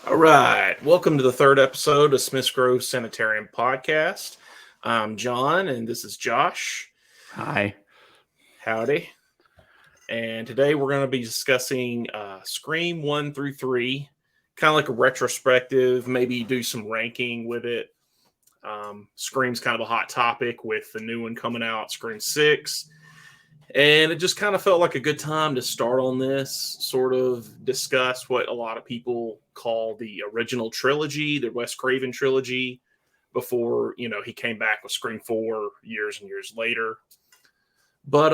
All right. Welcome to the third episode of Smiths Grove Sanitarium podcast. I'm John, and this is Josh. Hi. Howdy. And today we're going to be discussing Scream 1 through 3, kind of like a retrospective, maybe do some ranking with it. Scream's kind of a hot topic with the new one coming out, Scream 6. And it just kind of felt like a good time to start on this, sort of discuss what a lot of people call the original trilogy, the Wes Craven trilogy, before, he came back with Scream 4 years and years later. But,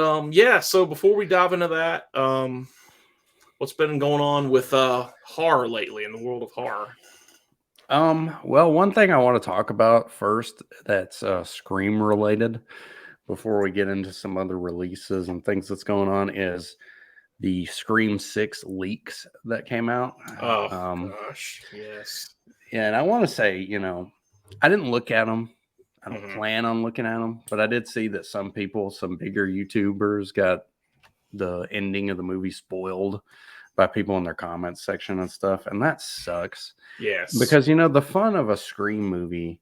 so before we dive into that, what's been going on with horror lately in the world of horror? Well, one thing I want to talk about first that's Scream related before we get into some other releases and things that's going on is the Scream 6 leaks that came out. Oh, gosh, yes. Yeah, and I want to say, I didn't look at them. I don't Mhm. plan on looking at them, but I did see that some people, some bigger YouTubers got the ending of the movie spoiled by people in their comments section and stuff, and that sucks. Yes. Because, the fun of a Scream movie,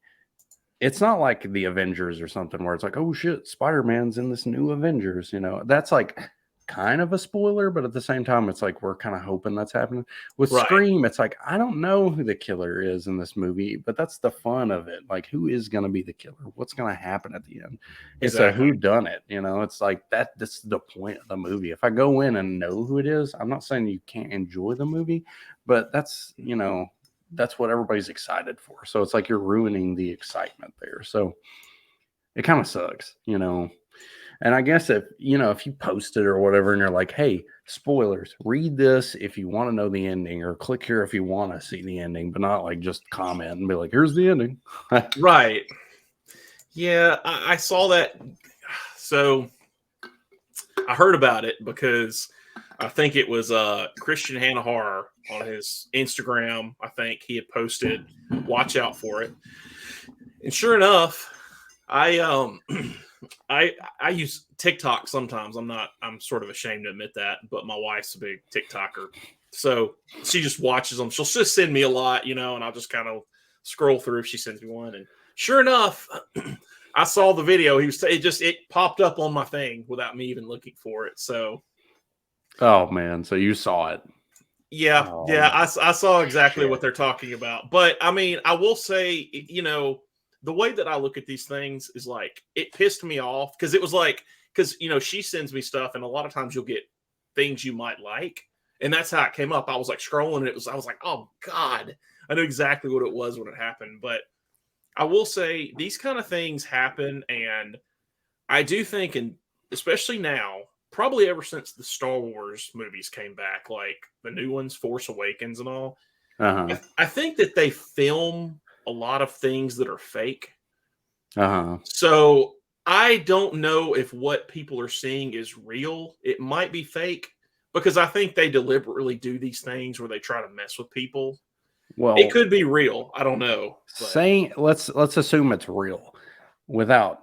it's not like the Avengers or something where it's like, oh shit, Spider-Man's in this new Avengers, that's like kind of a spoiler, but at the same time, it's like we're kind of hoping that's happening. With Right. Scream, it's like, I don't know who the killer is in this movie, but that's the fun of it. Like, who is going to be the killer? What's going to happen at the end? It's Exactly. a who done it, it's like that's the point of the movie. If I go in and know who it is, I'm not saying you can't enjoy the movie, but that's that's what everybody's excited for. So it's like you're ruining the excitement there. So it kind of sucks, And I guess if you post it or whatever and you're like, hey, spoilers, read this if you want to know the ending, or click here if you want to see the ending, but not like just comment and be like, here's the ending. Right. Yeah, I saw that. So I heard about it because I think it was Christian Hannah Horror on his Instagram. I think he had posted, "Watch out for it." And sure enough, I I use TikTok sometimes. I'm sort of ashamed to admit that, but my wife's a big TikToker, so she just watches them. She'll just send me a lot, and I'll just kind of scroll through if she sends me one. And sure enough, I saw the video. It popped up on my thing without me even looking for it. So, oh man, so you saw it. yeah, Oh, I saw exactly shit. what they're talking about. But I mean, I will say, the way that I look at these things is like it pissed me off because it was like she sends me stuff, and a lot of times you'll get things you might like, and that's how it came up. I was like scrolling, and I was like, oh god, I knew exactly what it was when it happened. But I will say these kind of things happen, and I do think, and especially now, probably ever since the Star Wars movies came back, like the new ones, Force Awakens and all, I think that they film a lot of things that are fake. So I don't know if what people are seeing is real. It might be fake because I think they deliberately do these things where they try to mess with people. Well, it could be real. I don't know. Saying let's assume it's real. Without,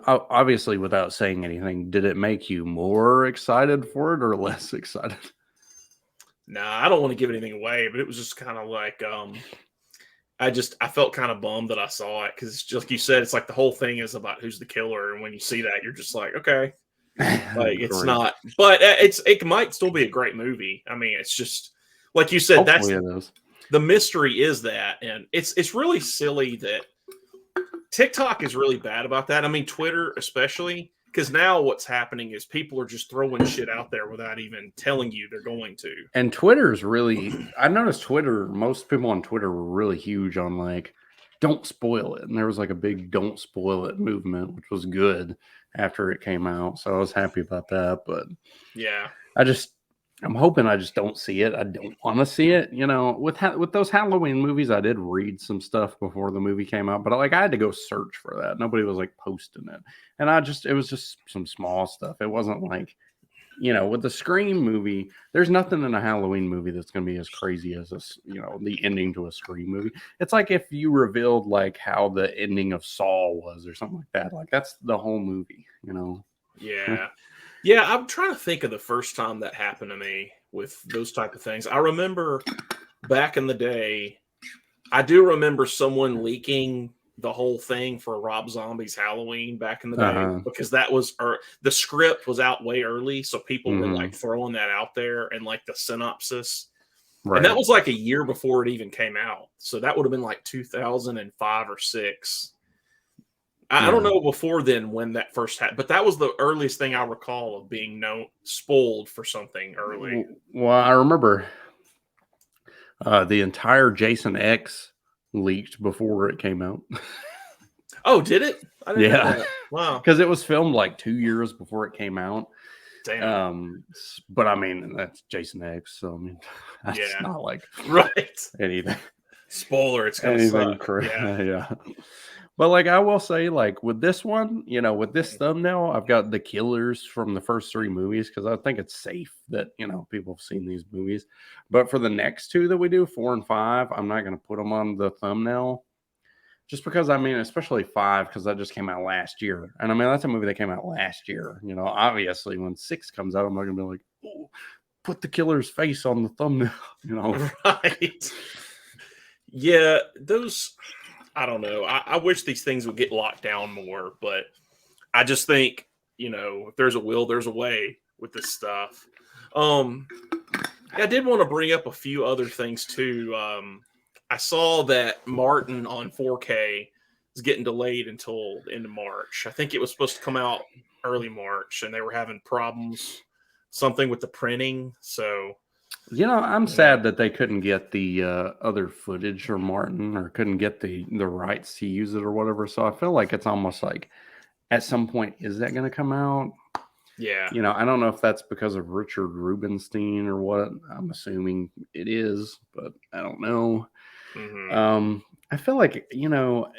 obviously without saying anything, did it make you more excited for it or less excited? Nah, I don't want to give anything away, but it was just kind of like I felt kind of bummed that I saw it because just like you said, it's like the whole thing is about who's the killer, and when you see that, you're just like, okay, like it's not, but it might still be a great movie. I mean, it's just like you said, the mystery is that, and it's really silly that TikTok is really bad about that. I mean, Twitter especially, because now what's happening is people are just throwing shit out there without even telling you they're going to. And Twitter's really, I noticed Twitter, most people on Twitter were really huge on like, don't spoil it. And there was like a big don't spoil it movement, which was good after it came out. So I was happy about that. But yeah, I'm hoping I just don't see it. I don't want to see it. With those Halloween movies, I did read some stuff before the movie came out, but I had to go search for that. Nobody was like posting it. And it was just some small stuff. It wasn't like, with the Scream movie, there's nothing in a Halloween movie that's going to be as crazy as this, the ending to a Scream movie. It's like if you revealed like how the ending of Saw was or something like that. Like that's the whole movie, Yeah. Yeah, I'm trying to think of the first time that happened to me with those type of things. I remember back in the day, I do remember someone leaking the whole thing for Rob Zombie's Halloween back in the day Uh-huh. because that was the script was out way early, so people were like Hmm. throwing that out there and like the synopsis. And that Right. was like a year before it even came out. So that would have been like 2005 or 6. I don't Yeah. know before then when that first happened, but that was the earliest thing I recall of being spoiled for something early. Well, I remember the entire Jason X leaked before it came out. Oh, did it? I didn't know Yeah, that. Wow. because it was filmed like 2 years before it came out. Damn. But I mean, that's Jason X, so I mean, that's Yeah. not like Right. anything, Spoiler, it's gonna anything suck. crazy. Yeah. Yeah. But like I will say, like with this one, with this thumbnail, I've got the killers from the first 3 movies because I think it's safe that people have seen these movies. But for the next 2 that we do, 4 and 5, I'm not going to put them on the thumbnail just because I mean, especially 5 because that just came out last year, and I mean that's a movie that came out last year. Obviously when 6 comes out, I'm not going to be like, oh, put the killer's face on the thumbnail. Right. Yeah, those I don't know. I wish these things would get locked down more, but I just think, if there's a will, there's a way with this stuff. I did want to bring up a few other things too. I saw that Martin on 4K is getting delayed until the end of March. I think it was supposed to come out early March, and they were having problems, something with the printing. So, I'm sad that they couldn't get the other footage from Martin or couldn't get the rights to use it or whatever. So I feel like it's almost like at some point, is that going to come out? yeah. I don't know if that's because of Richard Rubenstein or what. I'm assuming it is, but I don't know. Mm-hmm. I feel like,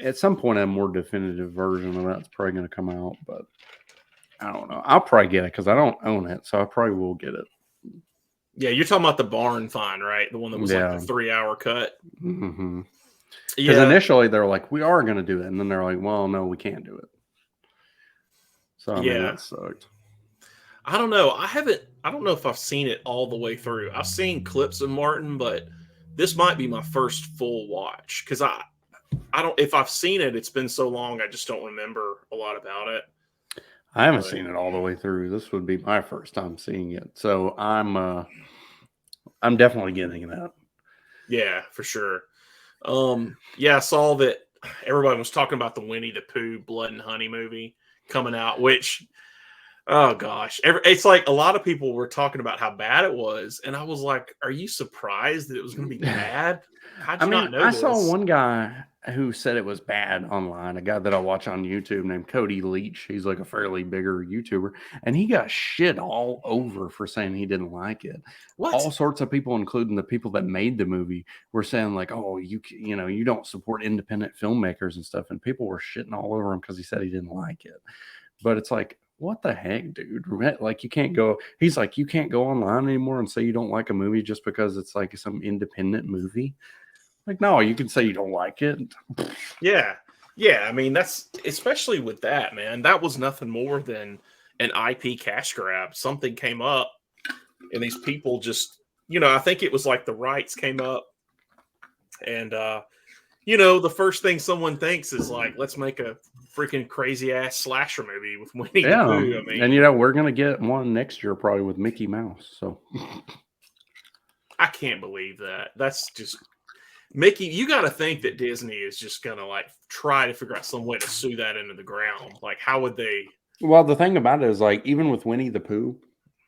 at some point a more definitive version of that's probably going to come out, but I don't know. I'll probably get it because I don't own it, so I probably will get it. Yeah, you're talking about the barn find, right? The one that was like the Yeah. 3-hour cut. Mm-hmm. Because Yeah. initially they're like, we are going to do it. And then they're like, well, no, we can't do it. So, I mean, Yeah. that sucked. I don't know. I don't know if I've seen it all the way through. I've seen clips of Martin, but this might be my first full watch because I don't, if I've seen it, it's been so long, I just don't remember a lot about it. I haven't seen it all the way through. This would be my first time seeing it. So I'm definitely getting that. Yeah, for sure. Yeah, I saw that everybody was talking about the Winnie the Pooh Blood and Honey movie coming out, which, oh gosh, it's like a lot of people were talking about how bad it was, and I was like, "Are you surprised that it was going to be bad? How'd you not know I this?" saw one guy who said it was bad online, a guy that I watch on YouTube named Cody Leach. He's like a fairly bigger YouTuber, and he got shit all over for saying he didn't like it. What? All sorts of people, including the people that made the movie, were saying like, "Oh, you don't support independent filmmakers and stuff," and people were shitting all over him because he said he didn't like it. But it's like, what the heck, dude? Like, you can't go. He's like, you can't go online anymore and say you don't like a movie just because it's like some independent movie. Like, no, you can say you don't like it. Yeah. Yeah. I mean, that's especially with that, man. That was nothing more than an IP cash grab. Something came up, and these people just, I think it was like the rights came up, and, the first thing someone thinks is like, let's make a freaking crazy ass slasher movie with Winnie the Pooh. I mean, And we're gonna get one next year probably with Mickey Mouse. So I can't believe that. That's just Mickey. You got to think that Disney is just gonna like try to figure out some way to sue that into the ground. Like, how would they? well, the thing about it is like even with Winnie the Pooh,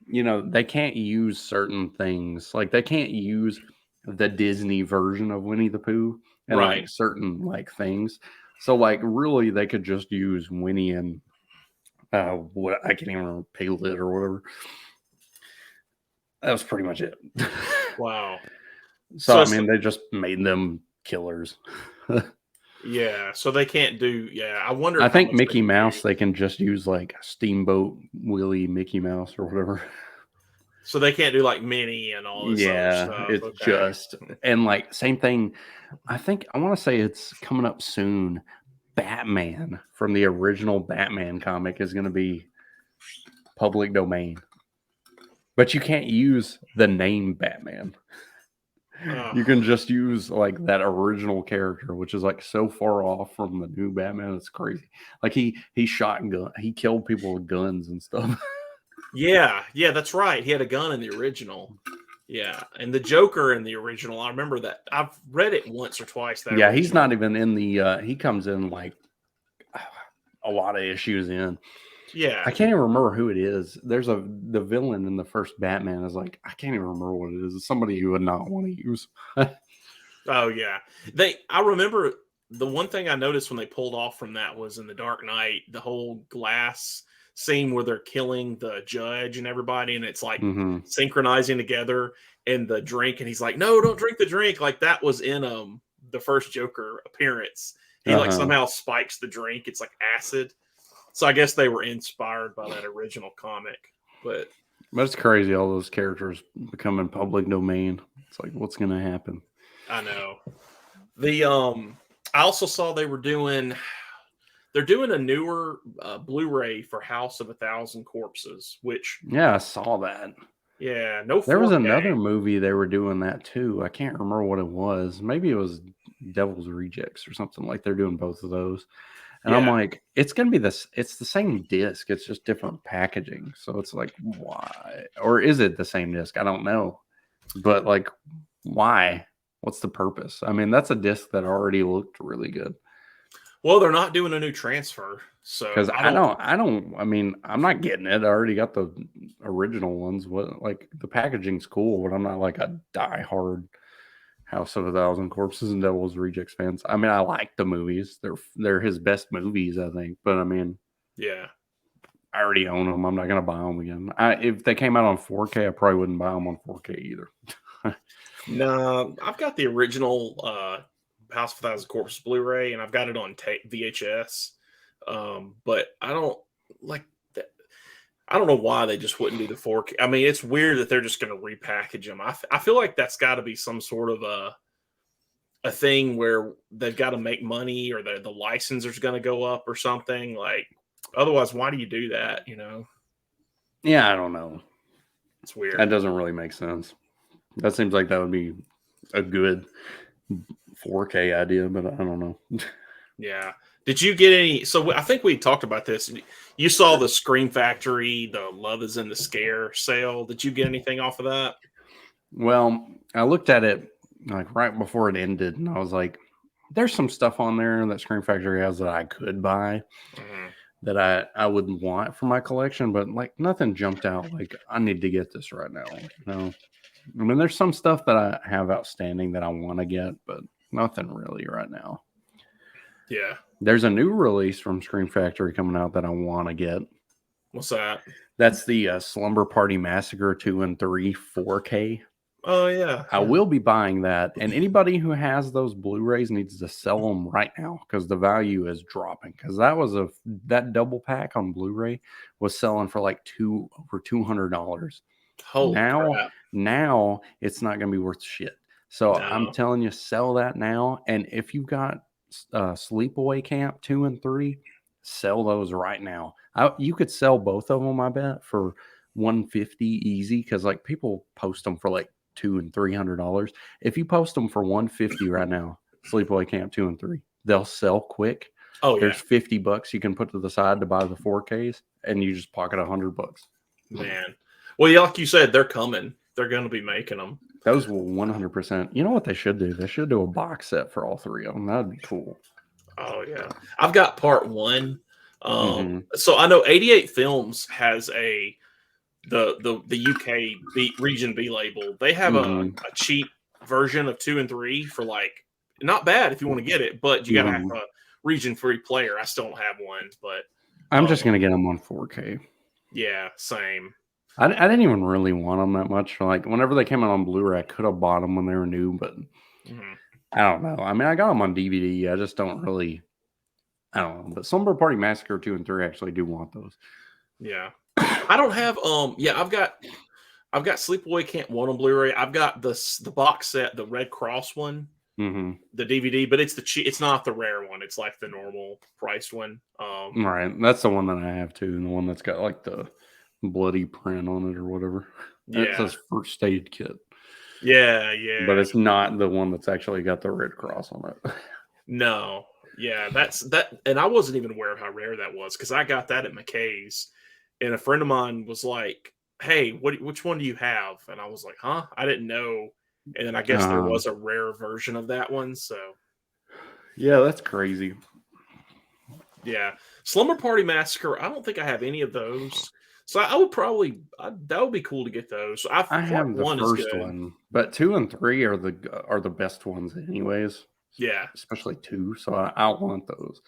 they can't use certain things. Like they can't use the Disney version of Winnie the Pooh and Right. like certain like things. So like really they could just use Winnie and what I can't even remember, Piglet or whatever. That was pretty much it. Wow. So I mean they just made them killers. Yeah, so they can't do. Yeah, I wonder. I think Mickey Mouse they can just use like Steamboat Willie Mickey Mouse or whatever. So they can't do like Minnie and all this other stuff. It's Okay. just and like same thing. I think I want to say it's coming up soon. Batman from the original Batman comic is going to be public domain, but you can't use the name Batman. You can just use like that original character, which is like so far off from the new Batman. It's crazy. Like he killed people with guns and stuff. Yeah, that's right. He had a gun in the original. Yeah, and the Joker in the original, I remember that. I've read it once or twice. That Yeah, he's original. not even in the. He comes in like a lot of issues in. Yeah. I can't even remember who it is. There's the villain in the first Batman is like I can't even remember what it is. It's somebody you would not want to use. Oh yeah. I remember the one thing I noticed when they pulled off from that was in the Dark Knight, the whole glass scene where they're killing the judge and everybody, and it's like Mm-hmm. synchronizing together, and the drink, and he's like, "No, don't drink the drink." Like that was in the first Joker appearance. He like somehow spikes the drink. It's like acid. So I guess they were inspired by that original comic. But it's crazy, all those characters becoming public domain. It's like, what's going to happen? I know. I also saw they're doing a newer Blu-ray for House of a Thousand Corpses, which Yeah, I saw that. yeah, no 4K. There was another movie they were doing that too. I can't remember what it was. Maybe it was Devil's Rejects or something. Like they're doing both of those. And I'm like, it's going to be this. It's the same disc. It's just different packaging. So it's like, why? Or is it the same disc? I don't know. But like, why? What's the purpose? I mean, that's a disc that already looked really good. Well, they're not doing a new transfer. So Because I mean, I'm not getting it. I already got the original ones. What, like, the packaging's cool, but I'm not like a diehard House of a Thousand Corpses and Devil's Rejects fans. I mean, I like the movies. They're his best movies, I think. But I mean, yeah, I already own them. I'm not gonna buy them again. If they came out on 4K, I probably wouldn't buy them on 4K either. no, I've got the original House of a Thousand Corpses Blu-ray, and I've got it on VHS. But I don't like that. I don't know why they just wouldn't do the 4K. I mean, it's weird that they're just going to repackage them. I feel like that's got to be some sort of a thing where they've got to make money, or the licenser's going to go up or something. Like, otherwise, why do you do that? You know? Yeah, I don't know. It's weird. That doesn't really make sense. That seems like that would be a good 4K idea, but I don't know. Yeah. Did you get any? So I think we talked about this. You saw the Scream Factory, the Love Is in the Scare sale. Did you get anything off of that? Well, I looked at it like right before it ended, and I was like, "There's some stuff on there that Scream Factory has that I could buy, that I would want for my collection, but like nothing jumped out. Like I need to get this right now. You know, I mean, there's some stuff that I have outstanding that I want to get, but nothing really right now. Yeah. There's a new release from Scream Factory coming out that I want to get. What's that? That's the Slumber Party Massacre 2 and 3 4K. Oh, yeah. I will be buying that. And anybody who has those Blu-rays needs to sell them right now because the value is dropping. Because that double pack on Blu-ray was selling for like over $200. Holy crap. Now it's not going to be worth shit. So No. I'm telling you, sell that now. And if you've got Sleepaway Camp 2 and 3, sell those right now. You could sell both of them, I bet, for $150 easy, because like people post them for like $200 and $300. If you post them for $150 right now, Sleepaway Camp 2 and 3, they'll sell quick. Oh, yeah. There's $50 you can put to the side to buy the 4Ks, and you just pocket $100. Man. Well, yeah, like you said, they're coming. They're going to be making them. Those will 100%. You know what they should do? They should do a box set for all three of them. That'd be cool. Oh, yeah. I've got part 1. So I know 88 Films has the UK region B label. They have a cheap version of 2 and 3 for like not bad if you want to get it, but you gotta have a region 3 player. I still don't have one, but I'm just gonna get them on 4K. Yeah, same. I didn't even really want them that much. Like whenever they came out on Blu-ray, I could have bought them when they were new, but I don't know. I mean, I got them on DVD. I just don't really. I don't know. But Slumber Party Massacre 2 and 3 actually do want those. Yeah. I don't have I've got Sleepaway Camp 1 on Blu-ray. I've got the box set, the Red Cross one, the DVD, but it's not the rare one. It's like the normal priced one. Right. That's the one that I have too, and the one that's got like the bloody print on it or whatever. Yeah. It says first aid kit. Yeah, but yeah. it's not the one that's actually got the red cross on it. No. Yeah, that's that. And I wasn't even aware of how rare that was because I got that at McKay's, and a friend of mine was like, "Hey, which one do you have?" And I was like, "Huh? I didn't know." And then I guess there Um, was a rare version of that one. So yeah, that's crazy. yeah, Slumber Party Massacre. I don't think I have any of those. So I would probably that would be cool to get those. I Part have the one is first good. one, but 2 and 3 are the best ones, anyways. Yeah. Especially 2. So I want those.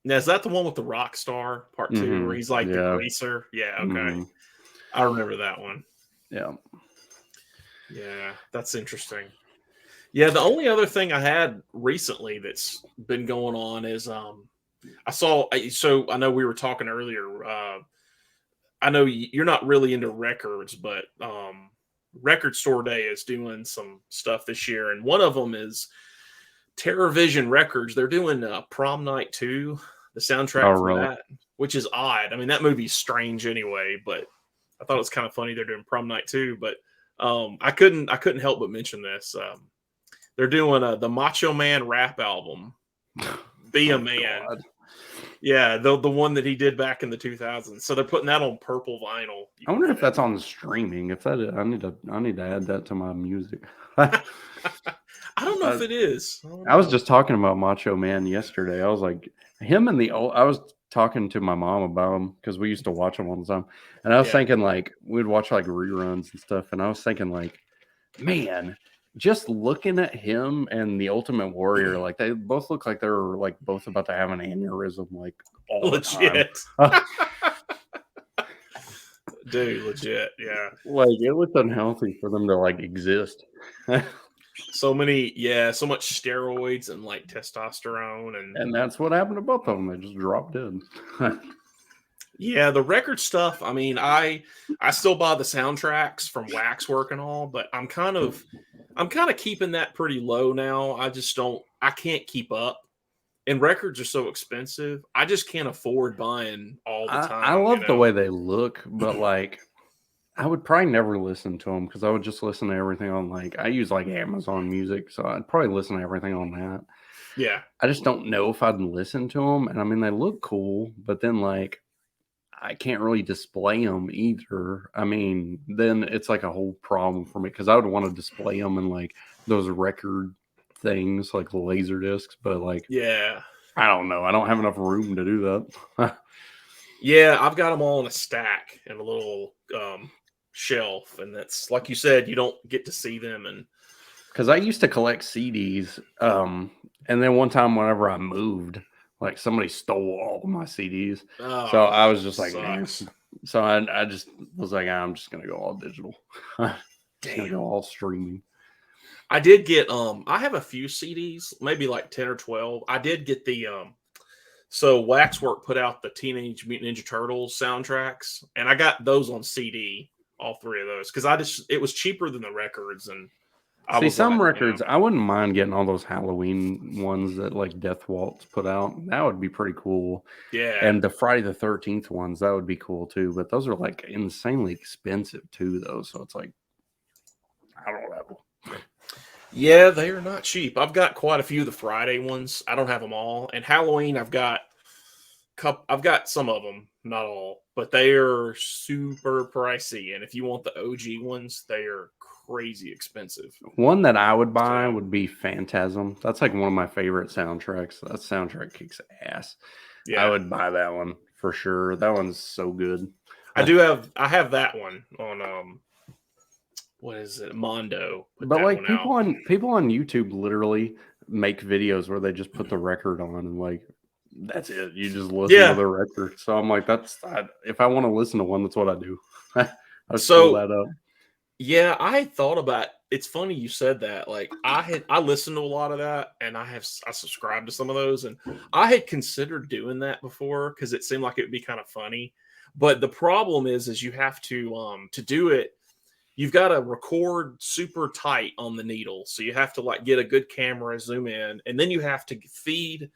Now is that the one with the rock star part two where he's like the Yeah. greaser? Yeah. Okay. hmm I remember that one. Yeah. Yeah, that's interesting. Yeah, the only other thing I had recently that's been going on is I saw so I know we were talking earlier I know you're not really into records, but Record Store Day is doing some stuff this year, and one of them is TerrorVision Records. They're doing Prom Night 2, the Oh, soundtrack for really? that, which is odd. I mean, that movie's strange anyway, but I thought it was kind of funny they're doing Prom Night 2. But I couldn't help but mention this. They're doing the Macho Man rap album, "Be a Oh, Man." God. Yeah, the one that he did back in the 2000s. So they're putting that on purple vinyl. You I can wonder get if that's on streaming. If that is, I need to add that to my music. it. I don't know if I, it is. I don't I was know. just talking about Macho Man yesterday. I was like, him and the old. I was talking to my mom about him because we used to watch him all the time, and I was Yeah. thinking like we'd watch like reruns and stuff, and I was thinking like, man, just looking at him and the Ultimate Warrior, like they both look like they're like both about to have an aneurysm like all the time. Legit. Dude, legit. Yeah. Like it looked unhealthy for them to like exist. So much steroids and like testosterone and And that's what happened to both of them. They just dropped dead. yeah, the record stuff. I mean, I still buy the soundtracks from Waxwork and all, but I'm kind of keeping that pretty low now. I can't keep up. And records are so expensive. I just can't afford buying all the I time, you love the know. way they look, but like I would probably never listen to them because I would just listen to everything on like I use like Amazon Music, so I'd probably listen to everything on that. Yeah. I just don't know if I'd listen to them, and I mean they look cool, but then like I can't really display them either. I mean, then it's like a whole problem for me because I would want to display them in like those record things, like the laser discs, but like Yeah. I don't know. I don't have enough room to do that. Yeah, I've got them all in a stack in a little shelf, and that's like you said, you don't get to see them. And Because I used to collect CDs, and then one time whenever I moved, like somebody stole all of my CDs, so oh, I was just like, nah. sucks. So I just was like, I'm just gonna go all digital, just gonna Damn. go all streaming. I did get I have a few CDs, maybe like 10 or 12. I did get the so Waxwork put out the Teenage Mutant Ninja Turtles soundtracks, and I got those on CD, all three of those, because it was cheaper than the records, and I See, was some like, records I wouldn't mind getting all those Halloween ones that like Death Waltz put out. That would be pretty cool. yeah. And the Friday the 13th ones, that would be cool too. But those are like insanely expensive too, though. So it's like, I don't know. Yeah, they are not cheap. I've got quite a few of the Friday ones. I don't have them all. And Halloween, I've got some of them, not all, but they are super pricey. And if you want the OG ones, they are crazy expensive. One that I would buy So would be Phantasm. That's like one of my favorite soundtracks. That soundtrack kicks ass. I yeah, would buy that one for sure. That one's so good. I have that one on what is it? Mondo put But that like one out. people on YouTube literally make videos where they just put the record on and like that's it. You just listen to Yeah. the record. So I'm like, if I want to listen to one, that's what I do. I just pull So that up. yeah, I had thought about it's funny you said that. Like I listened to a lot of that and I subscribed to some of those and I had considered doing that before because it seemed like it would be kind of funny. But the problem is you have to do it, you've got to record super tight on the needle. So you have to like get a good camera, zoom in, and then you have to feed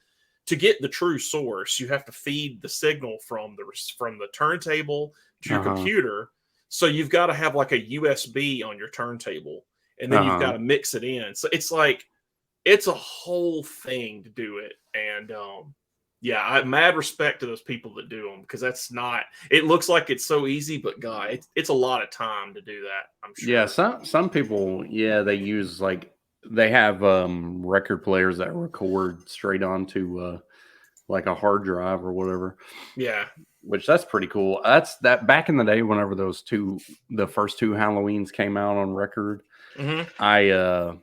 to get the true source, you have to feed the signal from the turntable to your Uh-huh. computer. So you've got to have like a USB on your turntable, and then you've got Uh-huh. to mix it in. So it's like it's a whole thing to do it. And yeah, I mad respect to those people that do them, because that's not. It looks like it's so easy, but God, it's a lot of time to do that, I'm Yeah, sure. some people, yeah, they use like they have record players that record straight onto like a hard drive or whatever, Yeah. which that's pretty cool. That's that back in the day whenever the first two Halloweens came out on record, Hmm. I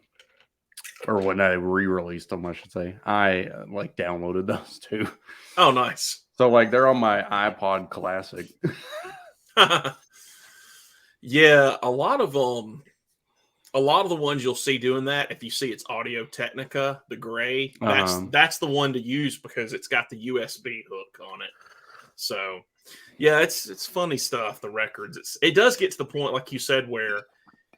or when I re-released them, I should say, I like downloaded those too. Oh, nice. So like they're on my iPod Classic. Yeah, a lot of the ones you'll see doing that, if you see it's Audio Technica, the gray, Uh-huh. that's the one to use because it's got the USB hook on it. So yeah, it's funny stuff. The records, it does get to the point, like you said, where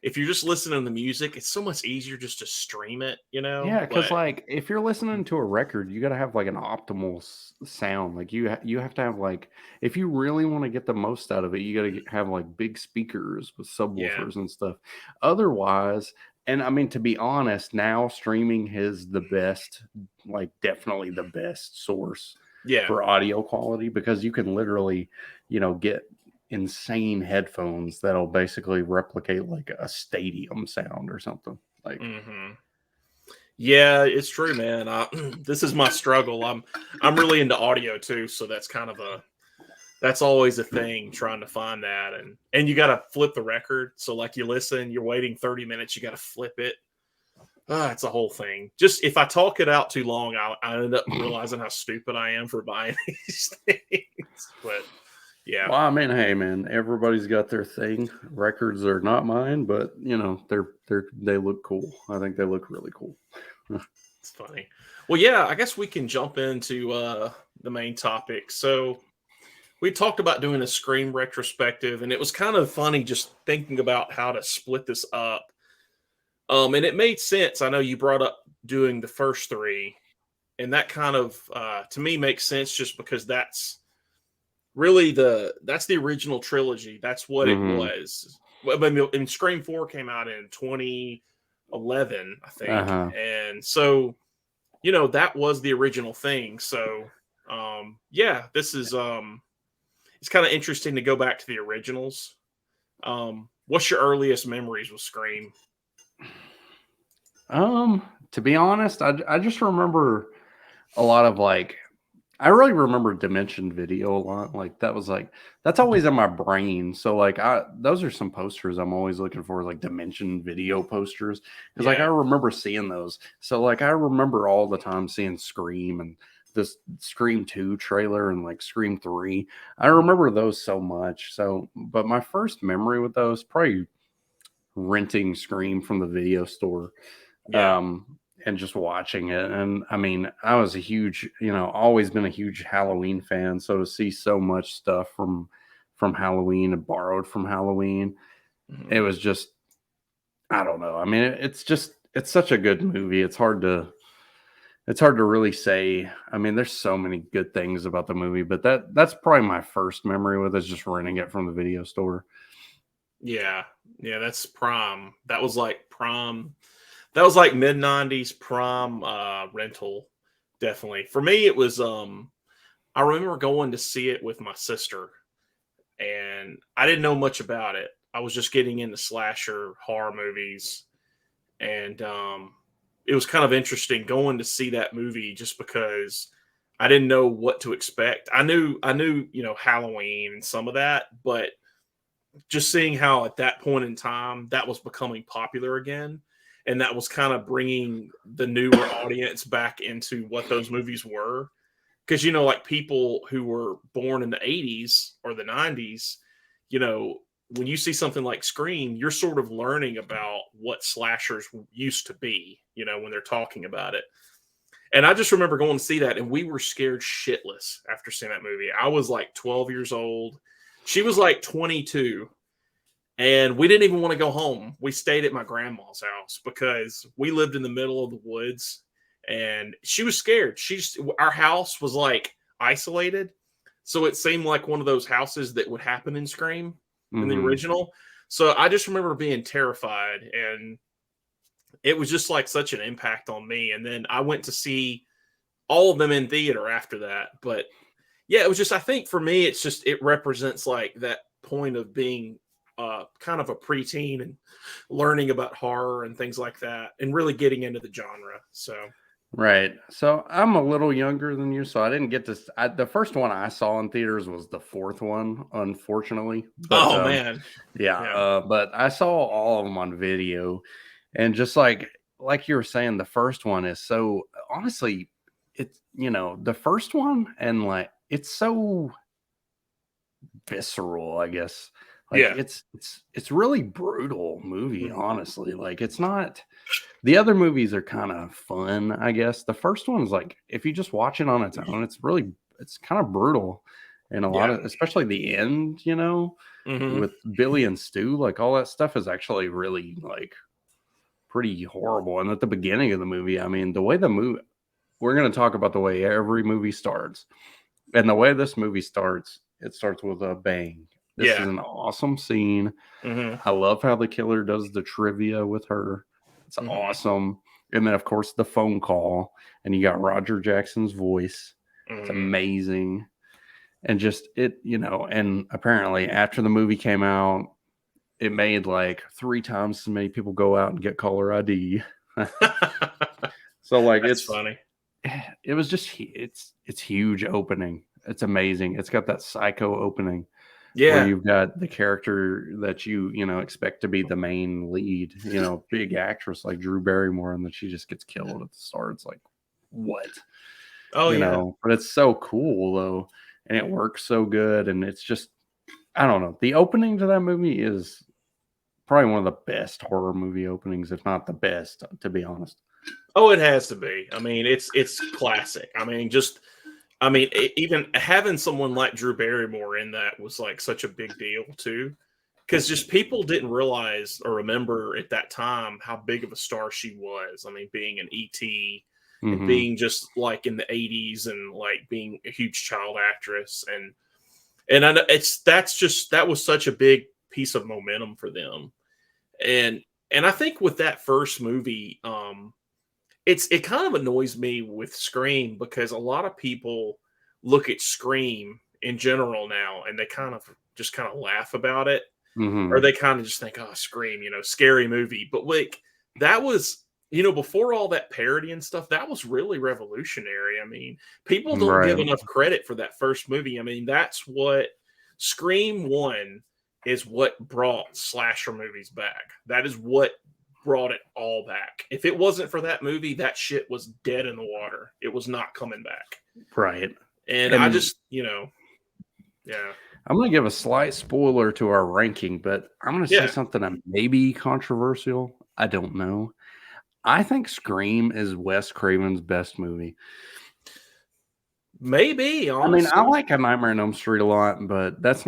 if you're just listening to the music, it's so much easier just to stream it, you know. Yeah, because But like if you're listening to a record, you got to have like an optimal sound. Like you have to have like if you really want to get the most out of it, you got to have like big speakers with yeah, subwoofers and stuff. Otherwise, and I mean to be honest, now streaming is the best, like definitely the best source yeah, for audio quality because you can literally, get insane headphones that'll basically replicate like a stadium sound or something. Like hmm, yeah, it's true, man. This is my struggle. I'm really into audio too, so that's kind of a that's always a thing, trying to find that. And you got to flip the record. So like you listen, you're waiting 30 minutes, you got to flip it. It's a whole thing. Just if I talk it out too long, I end up realizing how stupid I am for buying these things. But yeah, well, I mean, hey, man, everybody's got their thing. Records are not mine, but they look cool. I think they look really cool. it's funny. Well, yeah, I guess we can jump into the main topic. So we talked about doing a Scream retrospective, and it was kind of funny just thinking about how to split this up. And it made sense. I know you brought up doing the first three, and that kind of to me makes sense just because that's really that's the original trilogy. That's what it Hmm. was. Well, I mean, and Scream 4 came out in 2011, I Uh think. huh. And so, that was the original thing. So, yeah, this is it's kind of interesting to go back to the originals. What's your earliest memories with Scream? To be honest, I just remember a lot of like I really remember Dimension Video a lot. Like that's always in my brain. So like those are some posters I'm always looking for, like Dimension Video posters. Because like I Yeah. remember seeing those. So like I remember all the time seeing Scream and this Scream 2 trailer and like Scream 3. I remember those so much. So but my first memory with those probably renting Scream from the video store, Yeah. and just watching it. And I mean, I was a huge, always been a huge Halloween fan. So to see so much stuff from Halloween and borrowed from Halloween, Mhm. it was just, I don't know. I mean, it's such a good movie. It's hard to really say. I mean, there's so many good things about the movie, but that's probably my first memory with it, is just renting it from the video store. Yeah. Yeah. That's prime. That was like prime. That was like mid 90s prime rental. Definitely. For me, it was, I remember going to see it with my sister, and I didn't know much about it. I was just getting into slasher horror movies, and it was kind of interesting going to see that movie just because I didn't know what to expect. I knew, Halloween and some of that, but just seeing how at that point in time that was becoming popular again, and that was kind of bringing the newer audience back into what those movies were, because like people who were born in the 80s or the 90s, when you see something like Scream, you're sort of learning about what slashers used to be, when they're talking about it. And I just remember going to see that, and we were scared shitless after seeing that movie. I was like 12 years old. She was like 22, and we didn't even want to go home. We stayed at my grandma's house because we lived in the middle of the woods, and she was scared. Our house was like isolated, so it seemed like one of those houses that would happen in Scream. in the original. So I just remember being terrified, and it was just like such an impact on me. And then I went to see all of them in theater after that. But yeah, it was just, I think for me, it's just, it represents like that point of being kind of a preteen and learning about horror and things like that and really getting into the genre. So, Right. So I'm a little younger than you, so I didn't get to. The first one I saw in theaters was the fourth one, unfortunately. But oh man. yeah, Yeah. but I saw all of them on video, and just like you were saying, the first one is so honestly, it's the first one, and like it's so visceral, I guess. Like Yeah. it's really brutal movie, honestly. Like it's not. The other movies are kind of fun, I guess. The first one's like, if you just watch it on its own, it's kind of brutal. And a lot Yeah. of, especially the end, Mm-hmm. with Billy and Stu, like all that stuff is actually really like pretty horrible. And at the beginning of the movie, I mean, the way the movie, we're going to talk about the way every movie starts. And the way this movie starts, it starts with a bang. This Yeah. is an awesome scene. Mm-hmm. I love how the killer does the trivia with her. It's awesome. And then, of course, the phone call, and you got Roger Jackson's voice. It's amazing. And just and apparently after the movie came out, it made like 3 times as many people go out and get caller ID. So like That's funny. it was just it's huge opening. It's amazing. It's got that psycho opening. Yeah. Where you've got the character that you expect to be the main lead, big actress like Drew Barrymore, and then she just gets killed at the start. It's like, what? Oh, yeah. But it's so cool though, and it works so good, and it's just, I don't know. The opening to that movie is probably one of the best horror movie openings, if not the best, to be honest. Oh, it has to be. I mean, it's classic. I mean, even having someone like Drew Barrymore in that was like such a big deal too, because just people didn't realize or remember at that time how big of a star she was. I mean, being an ET and being just like in the '80s and like being a huge child actress, and I know that was such a big piece of momentum for them, and I think with that first movie, it kind of annoys me with Scream because a lot of people look at Scream in general now and they kind of laugh about it, or they kind of just think, oh, Scream, scary movie. But like that was, before all that parody and stuff, that was really revolutionary. I mean, people don't give enough credit for that first movie. I mean, that's what Scream 1 is what brought slasher movies back. That is what brought it all back. If it wasn't for that movie, that shit was dead in the water. It was not coming back. Right. And I just, yeah. I'm going to give a slight spoiler to our ranking, but I'm going to say something that may be controversial. I don't know. I think Scream is Wes Craven's best movie. Maybe, honestly. I mean, I like A Nightmare on Elm Street a lot, but it's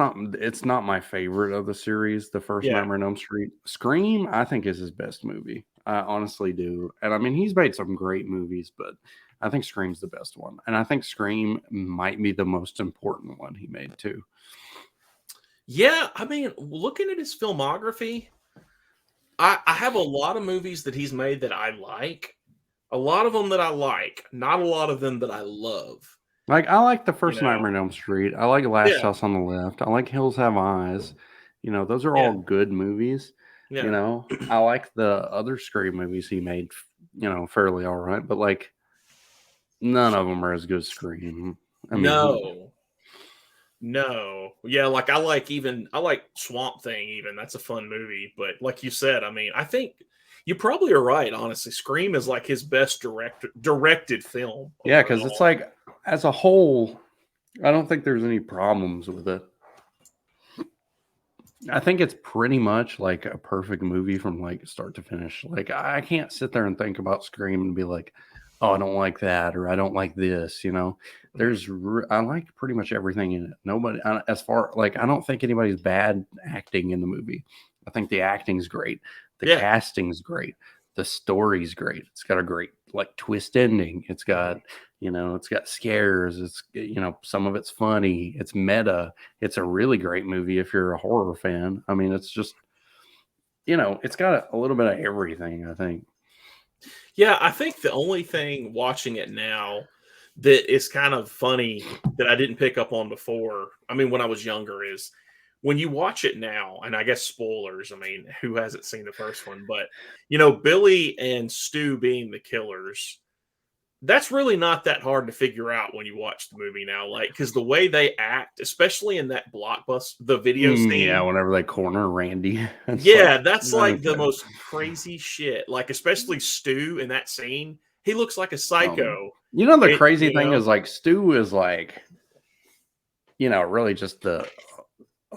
not my favorite of the series, the first Nightmare on Elm Street. Scream, I think, is his best movie. I honestly do. And I mean, he's made some great movies, but I think Scream's the best one. And I think Scream might be the most important one he made, too. Yeah, I mean, looking at his filmography, I have a lot of movies that he's made that I like. A lot of them that I like, not a lot of them that I love. Like, I like the first Nightmare on Elm Street. I like Last House on the Left. I like Hills Have Eyes. Those are all good movies. Yeah. I like the other Scream movies he made, fairly all right. But, like, none of them are as good as Scream. I mean, No. Yeah, like I like Swamp Thing even. That's a fun movie. But like you said, I mean, I think you probably are right, honestly. Scream is like his best directed film. Yeah, because it's like, as a whole, I don't think there's any problems with it. I think it's pretty much like a perfect movie from like start to finish. Like, I can't sit there and think about Scream and be like, oh, I don't like that, or I don't like this, I like pretty much everything in it. Nobody, I don't think anybody's bad acting in the movie. I think the acting's great. The casting's great. The story's great. It's got a great like twist ending. It's got, it's got scares. It's, some of it's funny. It's meta. It's a really great movie if you're a horror fan. I mean, it's just, it's got a little bit of everything, I think. Yeah, I think the only thing watching it now that is kind of funny that I didn't pick up on before, I mean, when I was younger, is when you watch it now, and I guess spoilers, I mean, who hasn't seen the first one? But, Billy and Stu being the killers, that's really not that hard to figure out when you watch the movie now. Like, because the way they act, especially in that blockbuster, the video scene. Yeah, whenever they corner Randy. Yeah, that's like the okay. most crazy shit. Like, especially Stu in that scene. He looks like a psycho. The crazy thing is, like, Stu is like, really just the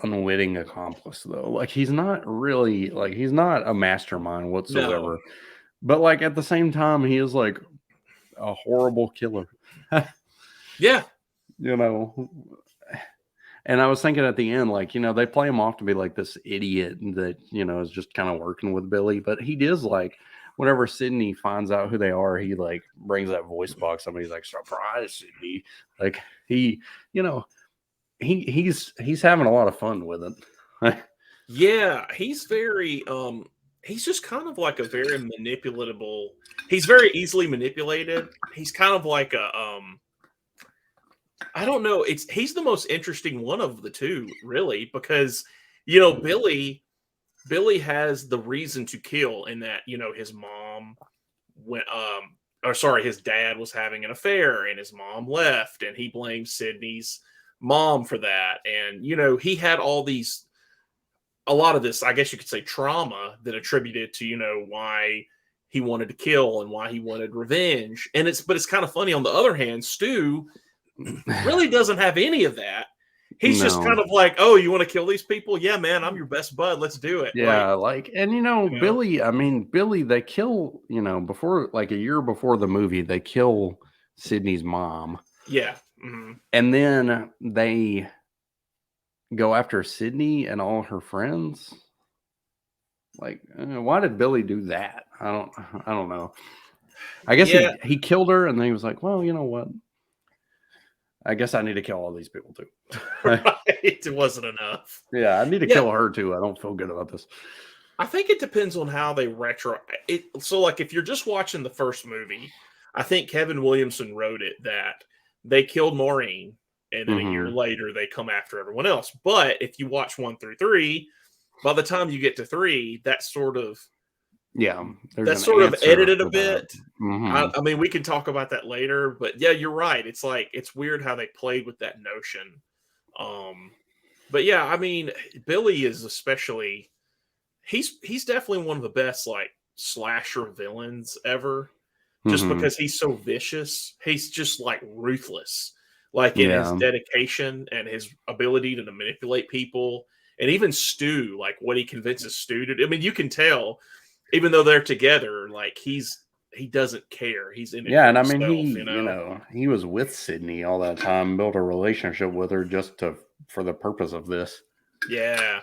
unwitting accomplice, though. Like, he's not really, like, he's not a mastermind whatsoever. No. But, like, at the same time, he is like a horrible killer. Yeah. And I was thinking at the end, like, they play him off to be like this idiot that, is just kind of working with Billy. But he is like, whenever Sydney finds out who they are, he like brings that voice box. Somebody's like, surprise, Sydney. Like he's having a lot of fun with it. Yeah, he's very he's just kind of like a very manipulatable. He's very easily manipulated. He's kind of like a I don't know. He's the most interesting one of the two, really, because Billy has the reason to kill in that his mom went his dad was having an affair and his mom left and he blames Sydney's mom for that, and he had a lot of this, I guess you could say, trauma that attributed to why he wanted to kill and why he wanted revenge. And it's kind of funny. On the other hand, Stu really doesn't have any of that. He's just kind of like, oh, you want to kill these people? Yeah, man, I'm your best bud. Let's do it. Yeah, Billy, they kill, before, like a year before the movie, they kill Sydney's mom. Yeah. Mm-hmm. And then they go after Sydney and all her friends. Like, why did Billy do that? I don't know. I guess he killed her, and then he was like, well, you know what? I guess I need to kill all these people too. Right. It wasn't enough. Yeah, I need to kill her too. I don't feel good about this. I think it depends on how they So, like, if you're just watching the first movie, I think Kevin Williamson wrote it that they killed Maureen, and then a year later they come after everyone else. But if you watch 1 through 3, by the time you get to 3, that's sort of edited a bit. I mean, we can talk about that later, but yeah, you're right. It's like, it's weird how they played with that notion. But yeah, I mean, Billy is especially, he's definitely one of the best like slasher villains ever, just because he's so vicious. He's just like ruthless, like in his dedication and his ability to manipulate people. And even Stu, like what he convinces Stu to do. I mean, you can tell, even though they're together, like he doesn't care. He's in it. Yeah, and I mean, he was with Sydney all that time, built a relationship with her for the purpose of this. Yeah.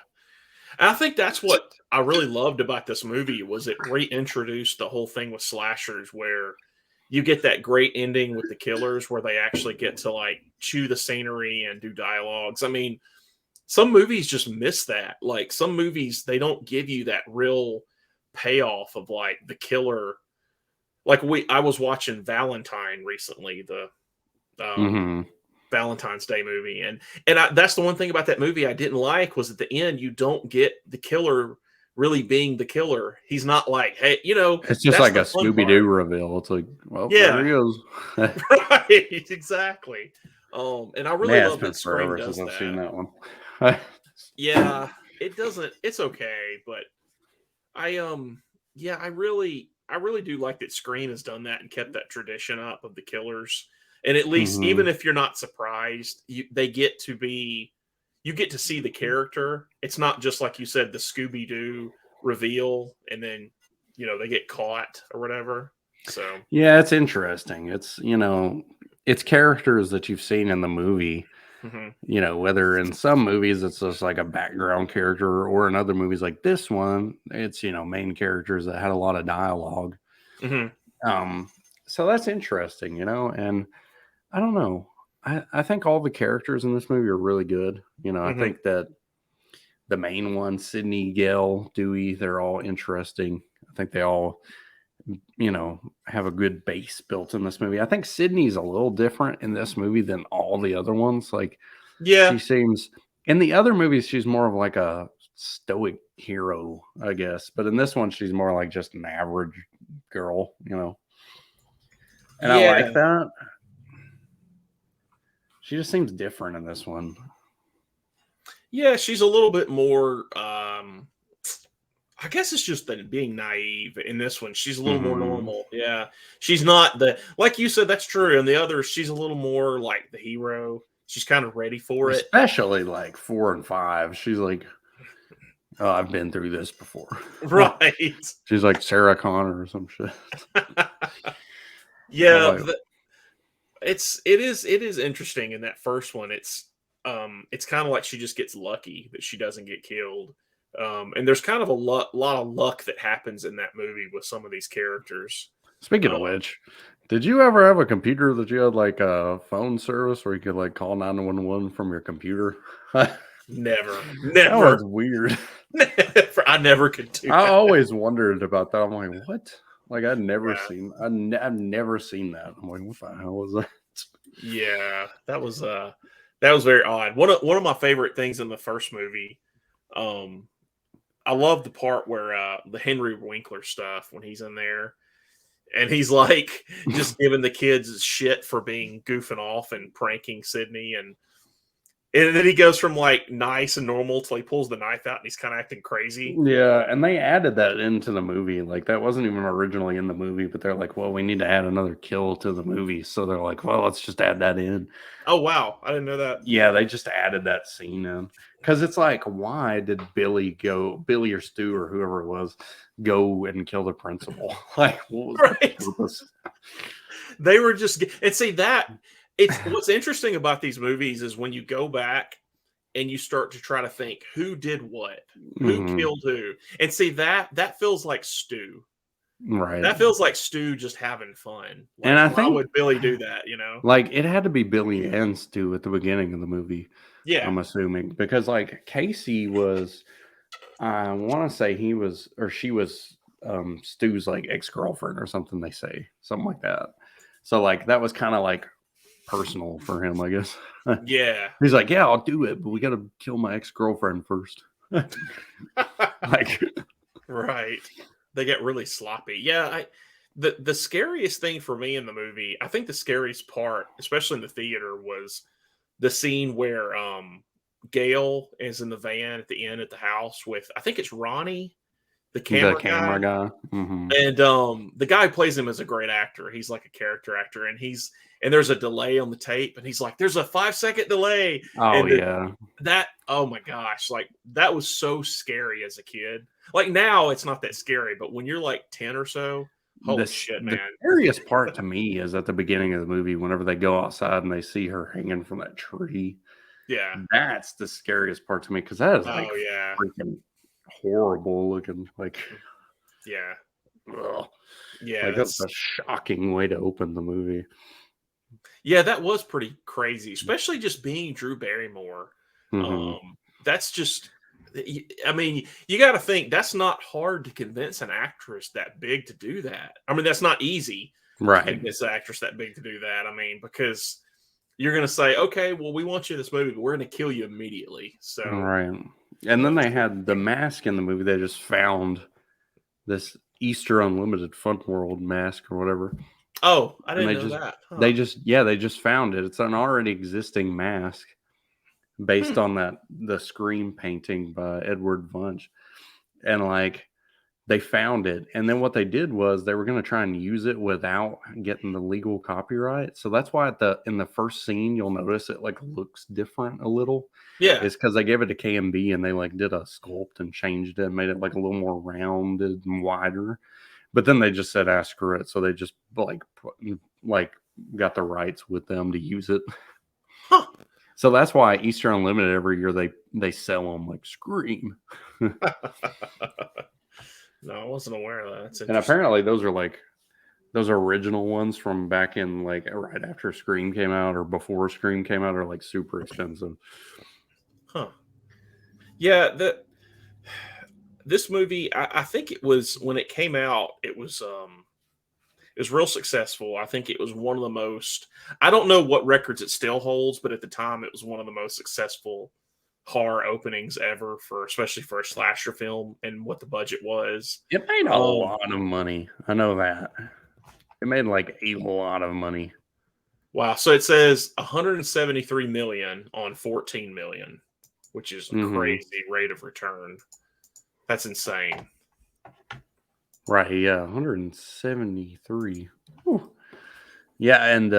And I think that's what I really loved about this movie, was it reintroduced the whole thing with slashers, where you get that great ending with the killers where they actually get to like chew the scenery and do dialogues. I mean, some movies just miss that. Like some movies, they don't give you that real payoff of like the killer. Like I was watching Valentine recently, the Valentine's Day movie, and that's the one thing about that movie I didn't like, was at the end you don't get the killer really being the killer. He's not like, hey, it's just like a Scooby-Doo reveal. It's like, well, there he is. Right, exactly. And I really love that Scream does that. I've seen that one. Yeah, it doesn't. It's okay, but I really do like that Scream has done that and kept that tradition up of the killers. And at least, even if you're not surprised, you get to see the character. It's not just like you said, the Scooby-Doo reveal, and then they get caught or whatever. So yeah, it's interesting. It's it's characters that you've seen in the movie. Whether in some movies it's just like a background character, or in other movies like this one, it's main characters that had a lot of dialogue. so that's interesting, you know, and I don't know. I think all the characters in this movie are really good. You know, I Hmm. think that the main ones, Sydney, Gail, Dewey, they're all interesting. I think they all, you know, have a good base built in this movie. I think Sydney's a little different in this movie than all the other ones. Like, she Yeah, seems in the other movies, she's more of like a stoic hero, I guess. But in this one, she's more like just an average girl, you know. And I like yeah, that. She just seems different in this one. yeah. She's a little bit more. I guess it's just that being naive in this one. She's a little more Hmm. normal. Yeah, she's not the like you said. That's true. And the others, she's a little more like the hero. She's kind of ready for it. Especially like 4 and 5. She's like, oh, I've been through this before. Right. She's like Sarah Connor or some shit. I'm Yeah, like, it is interesting in that first one. It's kind of like she just gets lucky that she doesn't get killed. And there's kind of a lot of luck that happens in that movie with some of these characters. speaking Uh, of which, did you ever have a computer that you had like a phone service where you could like call 911 from your computer? That never, was never, weird. never. I never could do I that. always wondered about that. I'm like, what? Like Yeah, I've never seen that. I'm like, what the hell was that? yeah. That was very odd. One of my favorite things in the first movie. Um, I love the part where the Henry Winkler stuff when he's in there and he's like just giving the kids shit for being goofing off and pranking Sydney and then he goes from like nice and normal till he pulls the knife out and he's kind of acting crazy. Yeah, and they added that into the movie. Like that wasn't even originally in the movie, but they're like, well, we need to add another kill to the movie. So they're like, well, let's just add that in. Oh wow, I didn't know that. Yeah, they just added that scene in. Because it's like, why did Billy or Stu or whoever it was, go and kill the principal? Like, what was the Right? purpose? They were just and see that it's what's interesting about these movies is when you go back and you start to try to think who did what, who Hmm. killed who, and see that feels like Stu. Right. That feels like Stu just having fun. And Like, I why think would Billy do that? You know? like it had to be Billy and Stu at the beginning of the movie, Yeah. I'm assuming. Because like Casey was, I want to say he was or she was Stu's like ex-girlfriend or something, they say. Something like that. So like that was kind of like personal for him, I guess. Yeah. He's like, yeah, I'll do it, but we got to kill my ex-girlfriend first. Like, Right. They get really sloppy. Yeah. The scariest thing for me in the movie, I think the scariest part, especially in the theater, was the scene where Gail is in the van at the end at the house with I think it's Ronnie, the the camera camera guy. guy. Hmm. And the guy who plays him is a great actor. He's like a character actor, and there's a delay on the tape, and he's like, "There's a 5 second delay," Oh and yeah. that oh my gosh, like that was so scary as a kid. Like now, it's not that scary, but when you're like 10 or so, holy shit, The man! scariest part to me is at the beginning of the movie, whenever they go outside and they see her hanging from that tree. Yeah. That's the scariest part to me because that is like Oh yeah. freaking horrible looking. Like, Yeah. ugh. Yeah. Like that's a shocking way to open the movie. That was pretty crazy, especially just being Drew Barrymore. Hmm. That's just, I mean, you got to think that's not hard to convince an actress that big to do that. I mean, that's not easy to Right. convince an actress that big to do that. I mean, because you're going to say, okay, well, we want you in this movie, but we're going to kill you immediately. So, Right. And then uh, they had the mask in the movie. They just found this Easter Unlimited Fun World mask or whatever. oh, I And didn't know that. they Huh. just, yeah, they just found it. It's an already existing mask based Hmm. on the Scream painting by Edward Munch. And like, they found it, and then what they did was they were going to try and use it without getting the legal copyright. So that's why in the first scene you'll notice it like looks different a little. Yeah. It's because they gave it a KMB and they like did a sculpt and changed it and made it like a little more rounded and wider. But then they just said, "Ah, screw it." So they just like got the rights with them to use it. Huh. So that's why Easter Unlimited every year they sell them like Scream. No, I wasn't aware of that. That's And interesting. apparently those are like Those original ones from back in like right after Scream came out or before Scream came out are like super expensive. Huh. Yeah, this movie, I think it was when it came out, it was real successful. I think it was one of the most. I don't know what records it still holds, but at the time, it was one of the most successful horror openings ever for, especially for a slasher film, and what the budget was. It made a Um, lot of money. I know that. It made like a lot of money. wow. So it says 173 million on 14 million, which is a Mm-hmm. crazy rate of return. That's insane. Right, yeah, 173. Whew. Yeah, and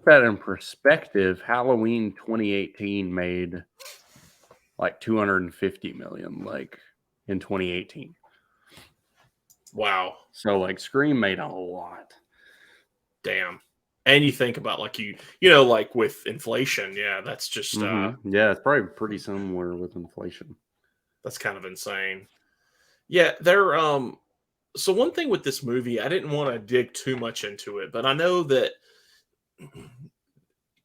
that in perspective, Halloween 2018 made like 250 million, like in 2018. Wow. So like Scream made a lot. Damn. And you think about like you know, like with inflation, yeah, that's just Yeah, it's probably pretty similar with inflation. that's kind of insane. Yeah, they're so one thing with this movie, I didn't want to dig too much into it, but I know that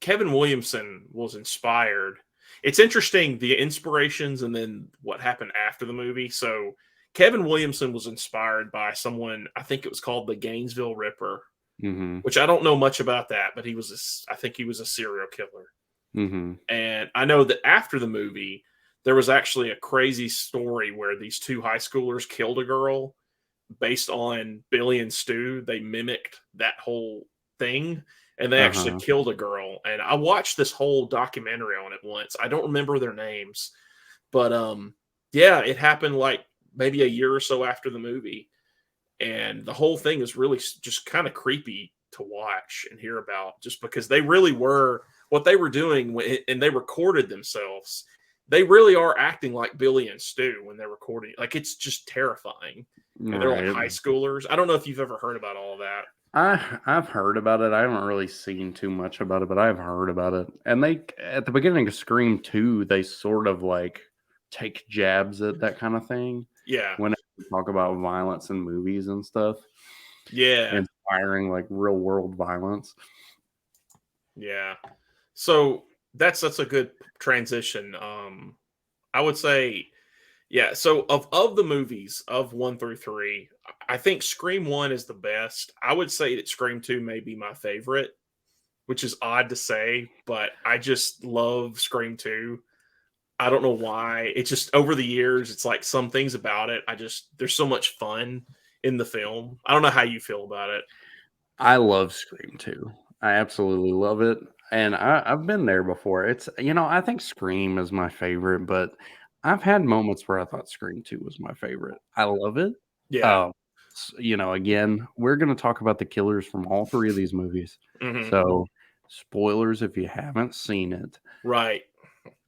Kevin Williamson was inspired. It's interesting the inspirations and then what happened after the movie. So Kevin Williamson was inspired by someone, I think it was called the Gainesville Ripper, Mm-hmm. which I don't know much about that, but I think he was a serial killer. Mm-hmm. And I know that after the movie, there was actually a crazy story where these two high schoolers killed a girl based on Billy and Stu. They mimicked that whole thing and they actually Uh-huh. killed a girl. And I watched this whole documentary on it once. I don't remember their names, but yeah, it happened like maybe a year or so after the movie. And the whole thing is really just kind of creepy to watch and hear about just because they really were what they were doing and they recorded themselves. They really are acting like Billy and Stu when they're recording. Like it's just terrifying. And they're like Right. high schoolers. I don't know if you've ever heard about all of that. I've heard about it. I haven't really seen too much about it, but I've heard about it. And they at the beginning of Scream 2, they sort of like take jabs at that kind of thing Yeah. when they talk about violence in movies and stuff, Yeah. inspiring like real world violence. Yeah. So that's a good transition. I would say, yeah. So of the movies of 1 through 3, I think Scream 1 is the best. I would say that Scream 2 may be my favorite, which is odd to say, but I just love Scream 2. I don't know why. It's just over the years, it's like some things about it. There's so much fun in the film. I don't know how you feel about it. I love Scream 2. I absolutely love it. And I've been there before. It's, I think Scream is my favorite, but I've had moments where I thought Scream 2 was my favorite. I love it. Yeah. Um, again, we're going to talk about the killers from all three of these movies. Hmm. So, spoilers if you haven't seen it. Right.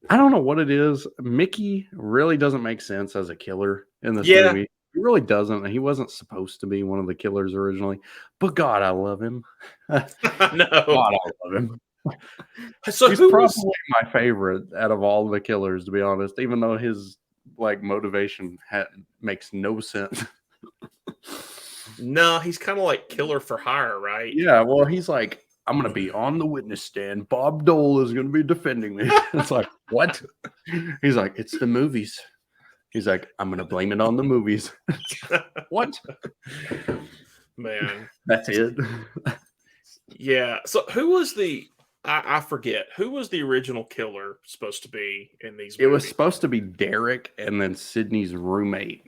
I don't know what it is. Mickey really doesn't make sense as a killer in this Yeah. movie. He really doesn't. He wasn't supposed to be one of the killers originally. But God, I love him. God, No. I love him. So He's who probably was my favorite out of all the killers, to be honest, even though his like motivation makes no sense. No, he's kind of like killer for hire, right? Yeah, well, he's like, I'm going to be on the witness stand. Bob Dole is going to be defending me. It's like, what? He's like, it's the movies. He's like, I'm going to blame it on the movies. What? Man. That's it. Yeah. So who was I forget who was the original killer supposed to be in these It was movies? supposed to be Derek and then Sydney's roommate,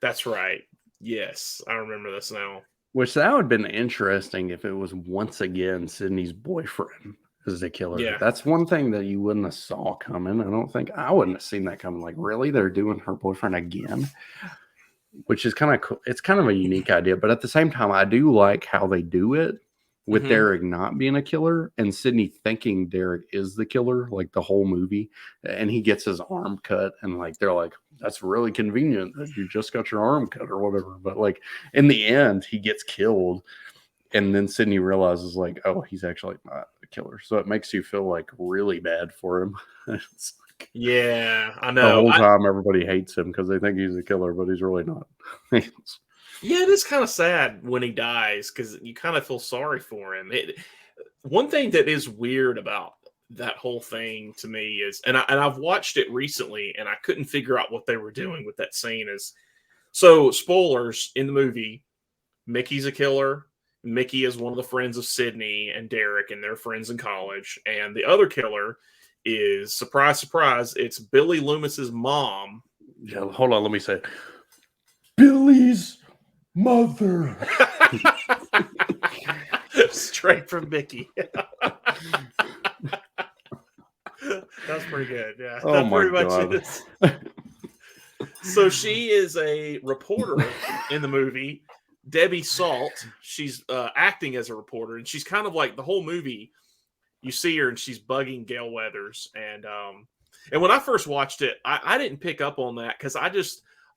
That's right. Yes, I remember this now. which that would have been interesting if it was once again Sydney's boyfriend as the killer. Yeah. That's one thing that you wouldn't have saw coming. I wouldn't have seen that coming. Like, really? They're doing her boyfriend again? Which is kind of cool. It's kind of a unique idea, but at the same time, I do like how they do it with Hmm. Derek not being a killer and Sydney thinking Derek is the killer, like the whole movie, and he gets his arm cut, and like they're like, "That's really convenient that you just got your arm cut or whatever." But like in the end, he gets killed, and then Sydney realizes like, "Oh, he's actually not a killer," so it makes you feel like really bad for him. It's like, Yeah, I the know. whole time everybody hates him because they think he's a killer, but he's really not. Yeah, it is kind of sad when he dies because you kind of feel sorry for him. One thing that is weird about that whole thing to me is, and I've watched it recently, and I couldn't figure out what they were doing with that scene. Is so spoilers in the movie. Mickey's a killer. Mickey is one of the friends of Sydney and Derek, and they're friends in college. And the other killer is surprise, surprise. It's Billy Loomis's mom. Yeah, hold on, let me say it. Billy's mother. Straight from Mickey. That's pretty good. Yeah. Oh That my pretty much God. is. So she is a reporter in the movie. Debbie Salt. She's acting as a reporter, and she's kind of like the whole movie. You see her, and she's bugging Gail Weathers. And when I first watched it, I didn't pick up on that because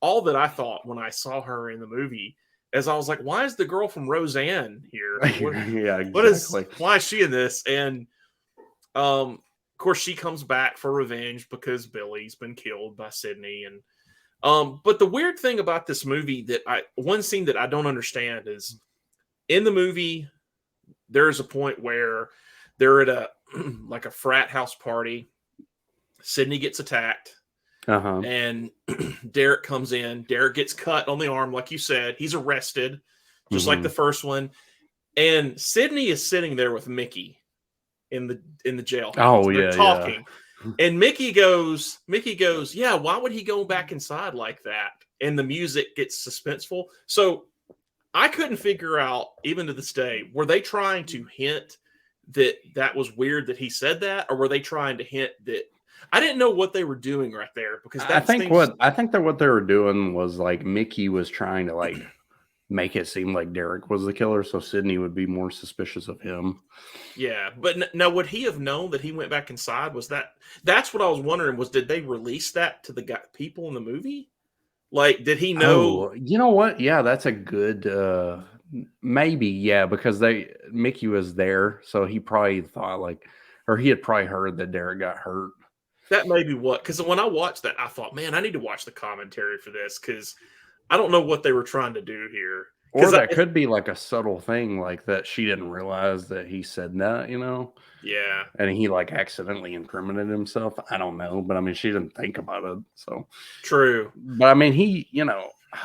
all that I thought when I saw her in the movie is I was like, why is the girl from Roseanne here? Yeah, exactly. Why is she in this? And of course, she comes back for revenge because Billy's been killed by Sydney. And but the weird thing about this movie one scene that I don't understand is in the movie, there's a point where they're at a like a frat house party. Sydney gets attacked. And Derek comes in. Derek gets cut on the arm, like you said. He's arrested, just like the first one. And Sydney is sitting there with Mickey in the jailhouse. Oh, They're yeah, talking. Yeah. And Mickey goes, yeah, why would he go back inside like that? And the music gets suspenseful. So I couldn't figure out, even to this day, were they trying to hint that was weird that he said that, or were they trying to hint that? I didn't know what they were doing right there because I think that what they were doing was like Mickey was trying to like make it seem like Derek was the killer, so Sydney would be more suspicious of him. Yeah, but now would he have known that he went back inside? That's what I was wondering. Did they release that to the people in the movie? Like, did he know? Oh, you know what? Yeah, that's a good. Maybe, yeah, because Mickey was there, so he probably thought or he had probably heard that Derek got hurt. That may be what, because when I watched that, I thought, man, I need to watch the commentary for this because I don't know what they were trying to do here. Or that could be like a subtle thing, like that she didn't realize that he said that, Yeah. And he like accidentally incriminated himself. I don't know, but I mean, she didn't think about it. So true. But I mean, he,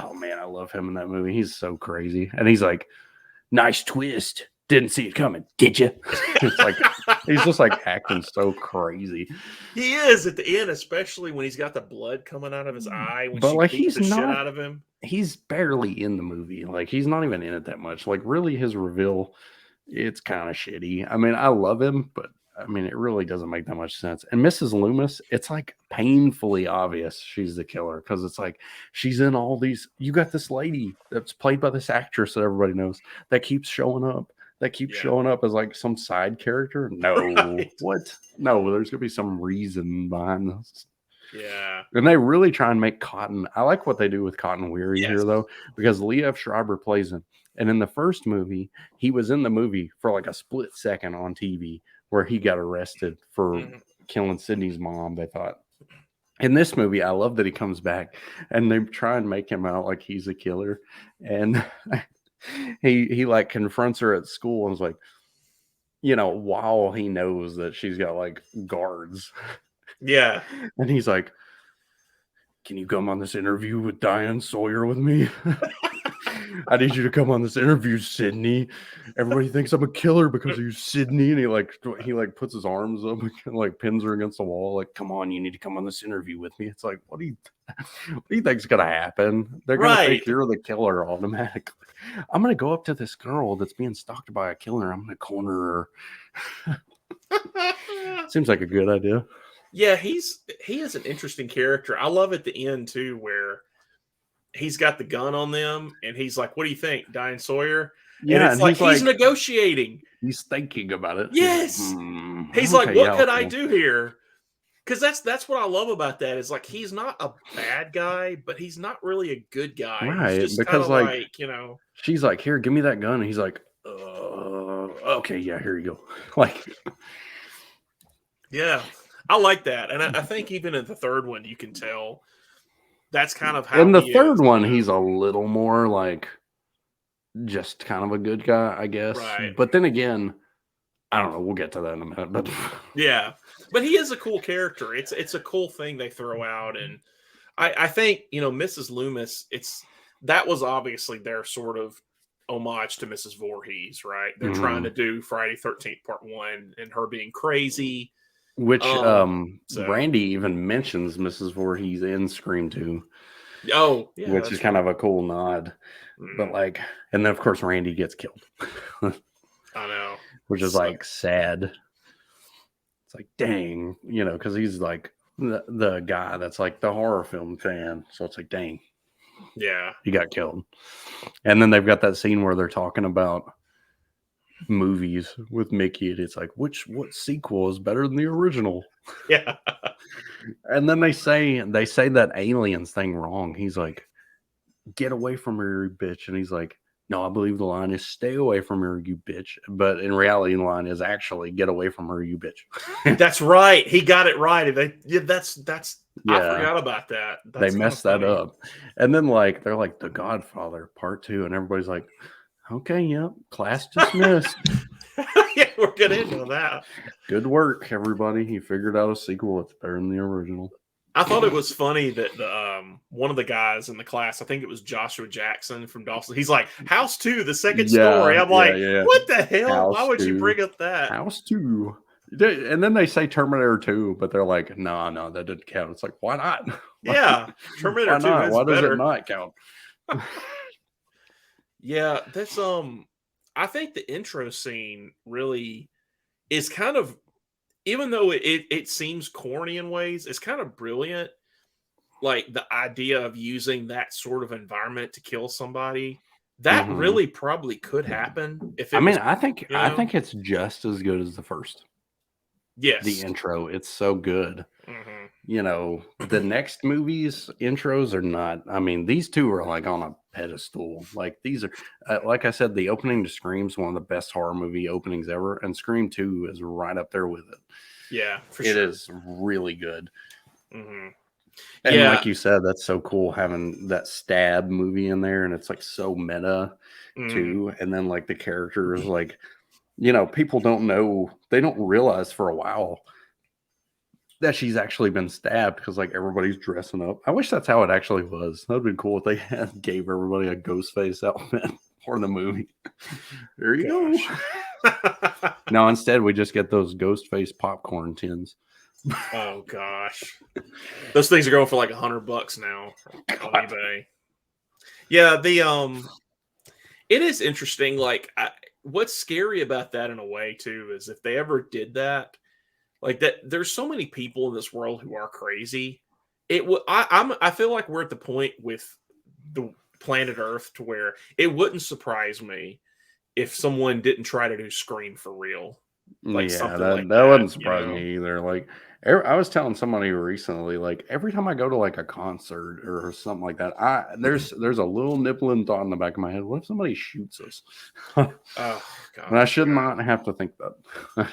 oh man, I love him in that movie. He's so crazy. And he's like, nice twist. Didn't see it coming, did you? It's like he's just like acting so crazy. He is at the end, especially when he's got the blood coming out of his eye when she beats the shit out of him. He's barely in the movie. Like he's not even in it that much. Like really, his reveal, it's kind of shitty. I mean, I love him, but I mean, it really doesn't make that much sense. And Mrs. Loomis, it's like painfully obvious she's the killer because it's like she's in all these. You got this lady that's played by this actress that everybody knows that keeps showing up. Showing up as like some side character. No, right. What? No, there's gonna be some reason behind this. Yeah, and they really try and make Cotton. I like what they do with Cotton Weary here though, because Lee F. Schreiber plays him. And in the first movie, he was in the movie for like a split second on TV where he got arrested for killing Sydney's mom. They thought. In this movie, I love that he comes back and they try and make him out like he's a killer, and. He like confronts her at school and is like, while he knows that she's got like guards. Yeah. And he's like, can you come on this interview with Diane Sawyer with me? I need you to come on this interview, Sydney. Everybody thinks I'm a killer because of you, Sydney. And he puts his arms up and like pins her against the wall. Like, come on, you need to come on this interview with me. It's like, what do you think's gonna happen? They're gonna think you're the killer automatically. I'm gonna go up to this girl that's being stalked by a killer. I'm gonna corner her. Seems like a good idea. Yeah, he is an interesting character. I love at the end too, where he's got the gun on them and he's like, what do you think, Diane Sawyer? Yeah, and it's like he's negotiating. He's thinking about it. Yes. He's like, what could I do here? Because that's what I love about that is like he's not a bad guy, but he's not really a good guy. Right. He's just because like she's like, here, give me that gun. And he's like, okay, yeah, here you go. Like yeah. I like that. And I think even in the third one, you can tell that's kind of how in the third one, he's a little more like just kind of a good guy, I guess. Right. But then again, I don't know. We'll get to that in a minute. But Yeah. But he is a cool character. It's a cool thing they throw out. And I think, Mrs. Loomis, that was obviously their sort of homage to Mrs. Voorhees, right? They're trying to do Friday 13th Part 1 and her being crazy. which So Randy even mentions Mrs. Voorhees in Scream 2, oh yeah, which is kind of a cool nod. But like, and then of course Randy gets killed. I know, which is like sad. It's like, dang, because he's like the guy that's like the horror film fan. So it's like, dang, yeah, he got killed. And then they've got that scene where they're talking about movies with Mickey, and it's like, what sequel is better than the original? Yeah. And then they say that aliens thing wrong. He's like, get away from her, you bitch. And he's like, no, I believe the line is stay away from her, you bitch. But in reality, the line is actually get away from her, you bitch. That's right. He got it right. That's I forgot about that. They messed that up. And then like they're like The Godfather Part 2, and everybody's like, okay, yep, class dismissed. Yeah, we're getting into that. Good work, everybody. He figured out a sequel that's better than the original. I thought it was funny that one of the guys in the class, I think it was Joshua Jackson from Dawson, he's like, House 2, the second story. I'm like, what the hell? House Why would 2. you bring up that? House 2. And then they say Terminator 2, but they're like, no, that didn't count. It's like, why not? Yeah, Terminator 2 is why does better. it not count? Yeah, that's I think the intro scene really is kind of, even though it seems corny in ways, it's kind of brilliant. Like the idea of using that sort of environment to kill somebody, that really probably could happen. I think it's just as good as the first. Yes, the intro, it's so good. The next movies intros are not. I mean, these two are like on a pedestal. Like these are, like I said, the opening to Scream's one of the best horror movie openings ever, and Scream 2 is right up there with it. Yeah, for sure. It is really good. And like you said, that's so cool having that stab movie in there, and it's like so meta too. And then like the characters, like people don't know, they don't realize for a while that she's actually been stabbed because like everybody's dressing up. I wish that's how it actually was. That'd be cool if they gave everybody a ghost face outfit for the movie. There you go. No, instead we just get those ghost face popcorn tins. Oh gosh, those things are going for like $100 now on eBay. Yeah, it is interesting. Like, what's scary about that in a way too is if they ever did that, like that, there's so many people in this world who are crazy. I feel like we're at the point with the planet Earth to where it wouldn't surprise me if someone didn't try to do Scream for real. Like that wouldn't surprise me either. Like I was telling somebody recently, like every time I go to like a concert or something like that, there's a little nibbling thought in the back of my head. What if somebody shoots us? Oh God! And I should not have to think that.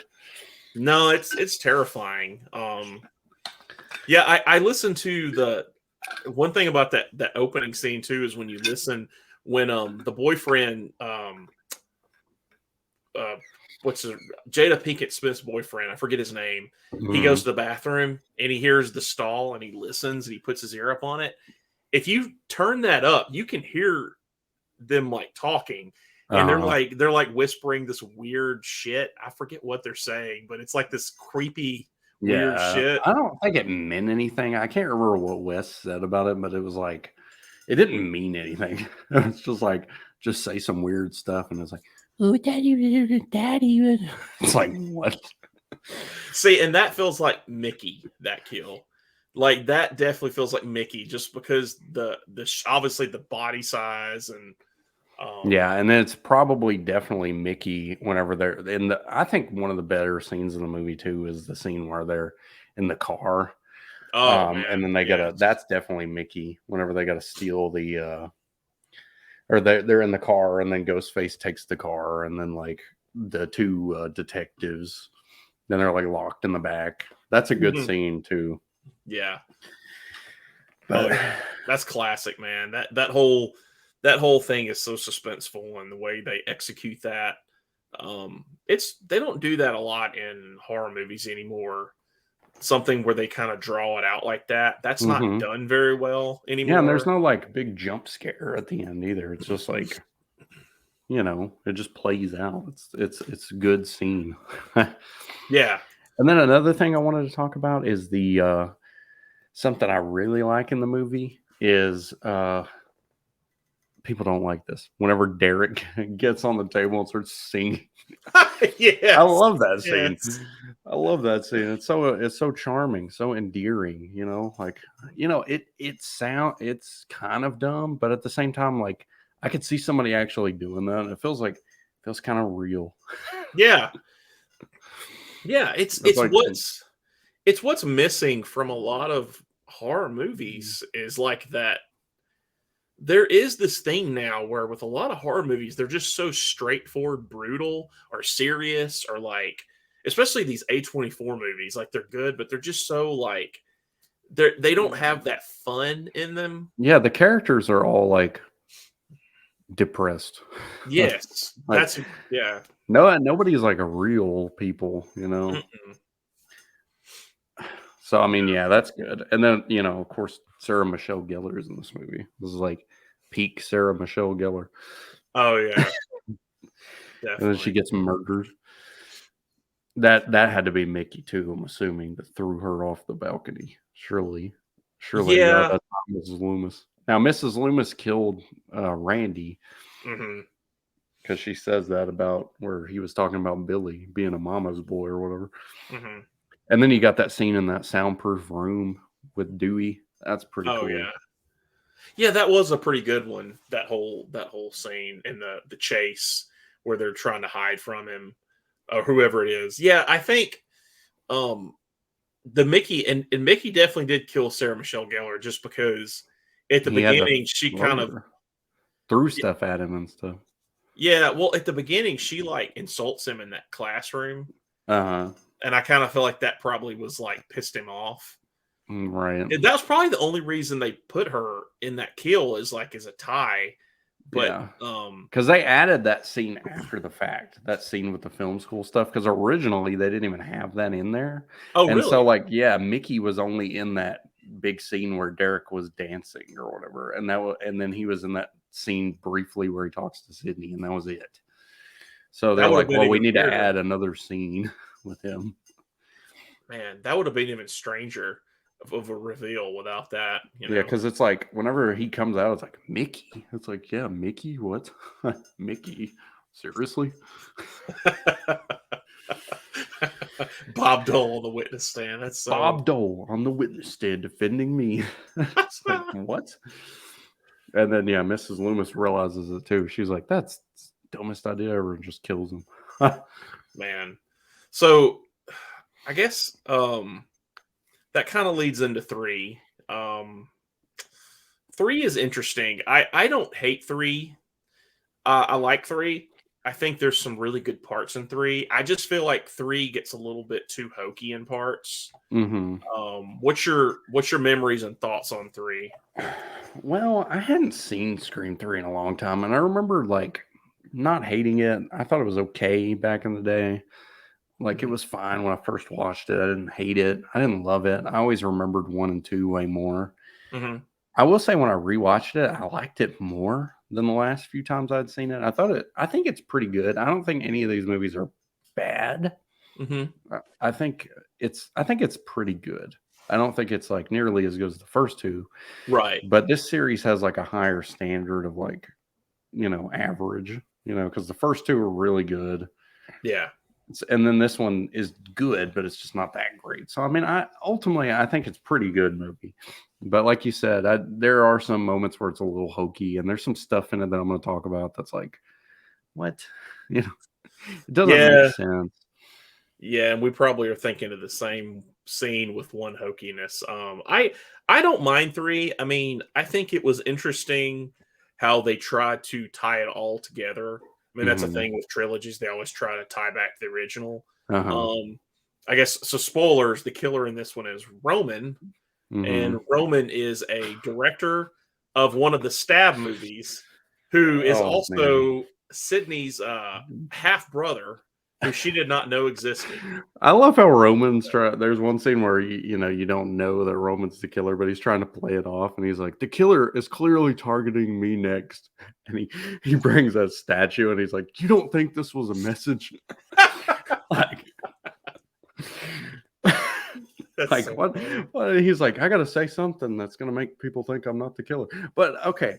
No, it's terrifying. Yeah, I listened to the one thing about that opening scene too is when you listen when the boyfriend Jada Pinkett Smith's boyfriend, I forget his name. He goes to the bathroom and he hears the stall and he listens and he puts his ear up on it. If you turn that up, you can hear them like talking. And they're like whispering this weird shit. I forget what they're saying, but it's like this creepy weird shit. I don't think it meant anything. I can't remember what Wes said about it, but it was like it didn't mean anything. It's just like just say some weird stuff, and it's like, oh, daddy. It's like what? See, and that feels like Mickey, that kill. Like that definitely feels like Mickey, just because the obviously the body size and. And then it's probably definitely Mickey whenever they're in the. I think one of the better scenes in the movie too is the scene where they're in the car. And then they gotta. That's definitely Mickey whenever they gotta steal the. Or they're in the car and then Ghostface takes the car and then like the two detectives, then they're like locked in the back. That's a good scene too. Yeah, but that's classic, man. That whole that whole thing is so suspenseful, and the way they execute that. They don't do that a lot in horror movies anymore. Something where they kind of draw it out like that. That's not Mm-hmm. done very well Yeah, and there's anymore. no like big jump scare at the end either. It's just like, it just plays out. It's a good scene. Yeah. And then another thing I wanted to talk about is the something I really like in the movie is people don't like this. Whenever Derek gets on the table and starts singing, I Yes. love that scene. Yes. I love that scene. It's so charming, so endearing. Like it's kind of dumb, but at the same time, like I could see somebody actually doing that. And it feels kind of real. Yeah. Yeah. It's like It's what's missing from a lot of horror movies is like that. There is this thing now where with a lot of horror movies, they're just so straightforward, brutal, or serious, or like, especially these A24 movies, like they're good, but they're just so like they don't have that fun in them. yeah, the characters are all like depressed. Yes, Like yeah. nobody's like a real people. Mm-mm. So I mean, yeah, that's good. And then of course, Sarah Michelle Gellar is in this movie. This is like peak Sarah Michelle Gellar, Oh yeah, and then she definitely. gets murdered. That had to be Mickey too. I'm assuming that threw her off the balcony. Surely, Yeah. that's not Mrs. Loomis. Now, Mrs. Loomis killed Randy Hmm. because she says that about where he was talking about Billy being a mama's boy or whatever. Hmm. And then you got that scene in that soundproof room with Dewey. That's pretty Oh cool. yeah. Yeah, that was a pretty good one. That whole scene in the chase where they're trying to hide from him or whoever it is. Yeah, I think um the Mickey and Mickey definitely did kill Sarah Michelle Gellar just because at the He had to beginning she kind of threw y- stuff at him and stuff. yeah, well at the beginning she like insults him in that classroom, Uh huh. and I kind of feel like that probably was like pissed him off. Right. And that was probably the only reason they put her in that kill is like as a tie. But Yeah. Because they added that scene after the fact, that scene with the film school stuff. Because originally they didn't even have that in there, oh and so really? like yeah, Mickey was only in that big scene where Derek was dancing or whatever, and then he was in that scene briefly where he talks to Sydney, and that was it. So That they're would have like, been well, we even need to weirder. add another scene with him. Man, that would have been even stranger of a reveal without that, you Yeah, know. because it's like whenever he comes out, it's like Mickey. It's like, yeah, Mickey. What? Mickey? Seriously? Bob Dole on the witness stand. That's so Bob Dole on the witness stand defending me. It's like, what? And then, yeah, Mrs. Loomis realizes it too. She's like, that's the dumbest idea ever, and just kills him. man. So I guess that kind of leads into three. Three is interesting. I don't hate three. I like three. I think there's some really good parts in three. I just feel like three gets a little bit too hokey in parts. Hmm. What's your memories and thoughts on three? Well, I hadn't seen Scream 3 in a long time, and I remember like not hating it. I thought it was okay back in the day. Like it Mhm. was fine when I first watched it. I didn't hate it. I didn't love it. I always remembered 1 and 2 way more. Mhm. I will say when I rewatched it, I liked it more than the last few times I'd seen it. I think it's pretty good. I don't think any of these movies are bad. Mhm. I think it's pretty good. I don't think it's like nearly as good as the first two, Right. but this series has like a higher standard of like, average, because the first two are really good. Yeah. And then this one is good, but it's just not that great. So I mean, I think it's pretty good movie. But like you said, there are some moments where it's a little hokey, and there's some stuff in it that I'm going to talk about that's like, what, you know, it doesn't make Yeah. sense. Yeah, and we probably are thinking of the same scene with one hokiness. I don't mind three. I mean, I think it was interesting how they tried to tie it all together. I mean, that's a Hmm. thing with trilogies; they always try to tie back the original. Uh huh. Um, I guess so. Spoilers: the killer in this one is Roman, Hmm. and Roman is a director of one of the Stab movies. who is Oh man. also Sydney's half brother, who she did not know existed. I love how Roman's try. There's one scene where you don't know that Roman's the killer, but he's trying to play it off, and he's like, "The killer is clearly targeting me next." And he brings that statue, and he's like, "You don't think this was a message?" Like, like so what? funny. What? He's like, "I got to say something that's gonna make people think I'm not the killer." But okay,